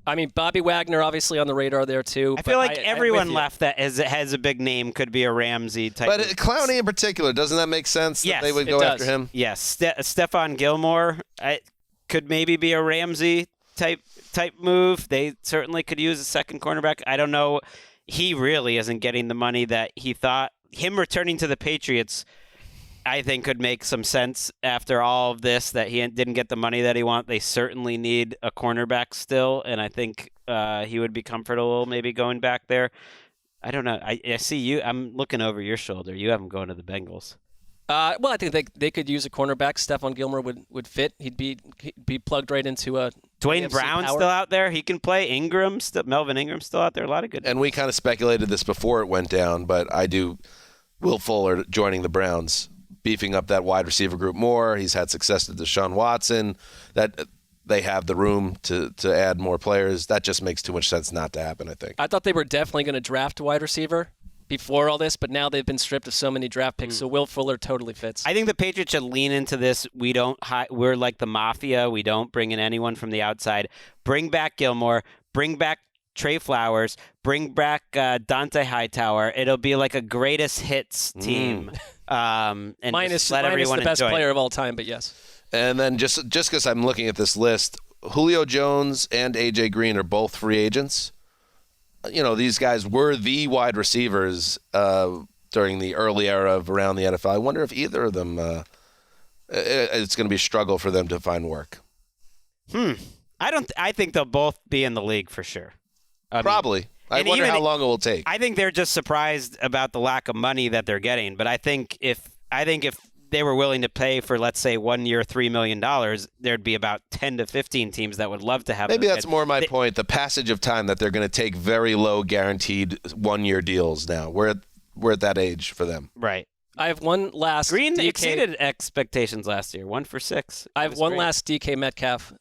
I mean, Bobby Wagner obviously on the radar there too. I feel like everyone left that has a big name could be a Ramsey type. But Clowney in particular, doesn't that make sense? Yes, that they would go after him. Yes, Stephon Gilmore could maybe be a Ramsey type move. They certainly could use a second cornerback. I don't know. He really isn't getting the money that he thought. Him returning to the Patriots, I think, could make some sense after all of this, that he didn't get the money that he wanted. They certainly need a cornerback still, and I think he would be comfortable maybe going back there. I don't know. I see you. I'm looking over your shoulder. You have him going to the Bengals. Well, I think they could use a cornerback. Stephon Gilmore would fit. He'd be plugged right into a Dwayne AFC Brown's power. still out there. He can play. Melvin Ingram's still out there. A lot of good. And we kind of speculated this before it went down, but Will Fuller joining the Browns, beefing up that wide receiver group more. He's had success with Deshaun Watson. That they have the room to add more players. That just makes too much sense not to happen, I think. I thought they were definitely going to draft a wide receiver before all this, but now they've been stripped of so many draft picks, so Will Fuller totally fits. I think the Patriots should lean into this. We're like the mafia. We don't bring in anyone from the outside. Bring back Gilmore. Bring back Trey Flowers. Bring back Dante Hightower. It'll be like a greatest hits team. And minus let everyone the best enjoy player of all time, but yes. And then just because I'm looking at this list, Julio Jones and A.J. Green are both free agents. You know, these guys were the wide receivers during the early era of around the NFL. I wonder if either of them, it's going to be a struggle for them to find work. I think they'll both be in the league for sure. Probably. I wonder how long it will take. I think they're just surprised about the lack of money that they're getting. But I think if they were willing to pay for, let's say, 1 year, $3 million, there'd be about 10 to 15 teams that would love to have. Maybe that's more my point. The passage of time that they're going to take very low guaranteed 1 year deals now. We're at that age for them. Right. I have one last. Green exceeded expectations last year. 1 for 6. I have one last DK Metcalf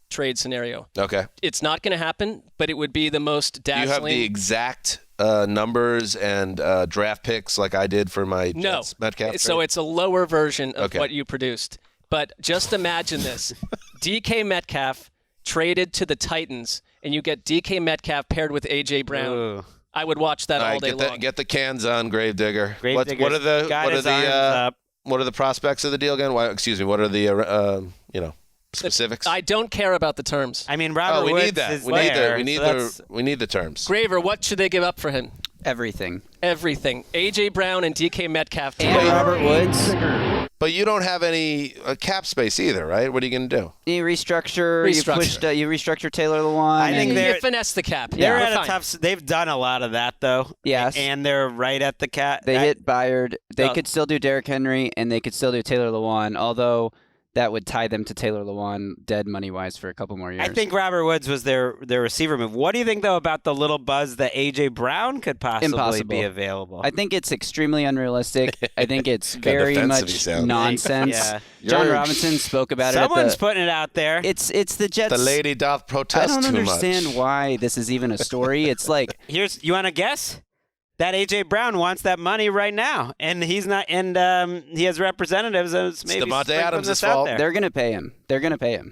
trade scenario. Okay. It's not going to happen, but it would be the most dazzling. Do you have the exact numbers and draft picks like I did for my Jets Metcalf trade? So it's a lower version of what you produced. But just imagine this. DK Metcalf traded to the Titans, and you get DK Metcalf paired with A.J. Brown. Ooh. I would watch that all day long. Get the cans on, Gravedigger. What are the prospects of the deal again? What are the specifics? I don't care about the terms. I mean, Robert we Woods need that. is We need the terms. Graver, what should they give up for him? Everything. A.J. Brown and DK Metcalf. And Robert Woods. But you don't have any cap space either, right? What are you going to do? You restructure. You restructure Taylor Lewan. I think you finesse the cap. They're at a tough. They've done a lot of that though. Yes. And they're right at the cap. They hit Byard. They could still do Derrick Henry, and they could still do Taylor Lewan, although that would tie them to Taylor Lewan dead money-wise for a couple more years. I think Robert Woods was their receiver move. What do you think, though, about the little buzz that A.J. Brown could possibly be available? I think it's extremely unrealistic. I think it's very much nonsense. Yeah. John Robinson spoke about it. Someone's putting it out there. It's the Jets. The lady doth protest too much. I don't understand why this is even a story. It's like you want to guess? That A.J. Brown wants that money right now, and he's not. And he has representatives. Maybe Devontae Adams' fault. They're going to pay him.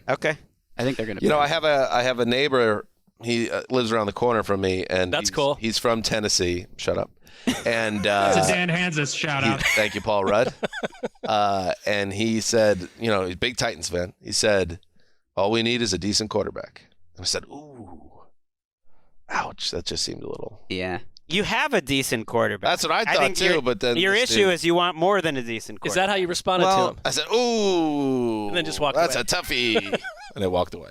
Okay. I think they're going to. Pay him. I have a neighbor. He lives around the corner from me, and that's cool. He's from Tennessee. Shut up. And it's a Dan Hanzus shout out. Thank you, Paul Rudd. And he said, he's a big Titans fan. He said, all we need is a decent quarterback. And I said, ooh, ouch. That just seemed a little. Yeah. You have a decent quarterback. That's what I thought too, but then your issue is you want more than a decent quarterback. Is that how you responded to him? I said, ooh. And then just walked That's away. a toughie. And I walked away.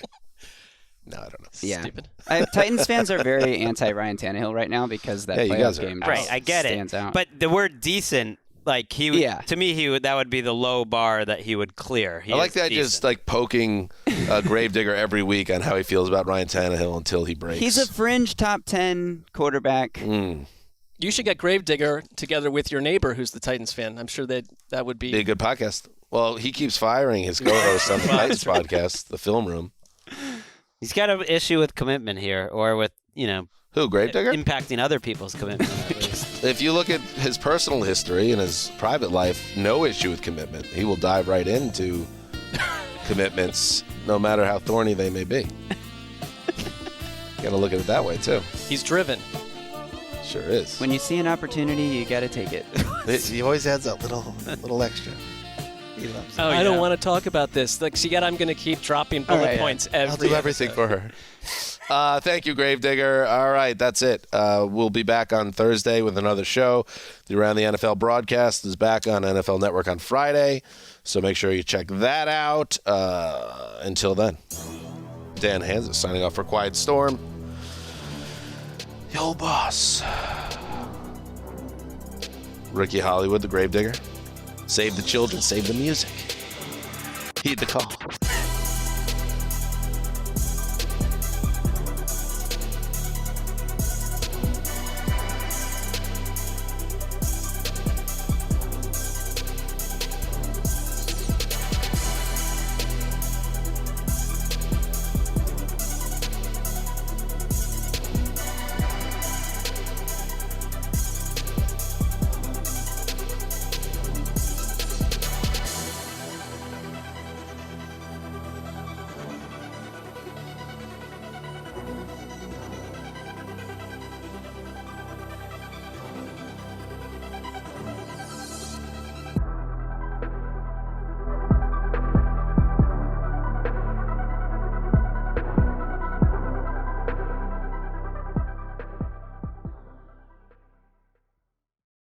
No, I don't know. Yeah. Stupid. Titans fans are very anti-Ryan Tannehill right now because that playoff game I get stands it. out. But the word decent, like to me, that would be the low bar that he would clear. I like that just like poking Gravedigger every week on how he feels about Ryan Tannehill until he breaks. He's a fringe top 10 quarterback. You should get Gravedigger together with your neighbor who's the Titans fan. I'm sure that would be a good podcast. Well, he keeps firing his co-host on the Titans podcast, The Film Room. He's got an issue with commitment here, or with, who, Gravedigger? Impacting other people's commitment. If you look at his personal history and his private life, no issue with commitment. He will dive right into commitments, no matter how thorny they may be. Got to look at it that way, too. He's driven. Sure is. When you see an opportunity, you got to take it. He always adds that little extra. He loves it. I don't want to talk about this. Yet I'm going to keep dropping bullet points every I'll do everything for her. Thank you, Gravedigger. All right, that's it. We'll be back on Thursday with another show. The Around the NFL broadcast is back on NFL Network on Friday, so make sure you check that out. Until then, Dan Hanzus signing off for Quiet Storm. Yo, boss. Ricky Hollywood, the Gravedigger. Save the children, save the music. Heed the call.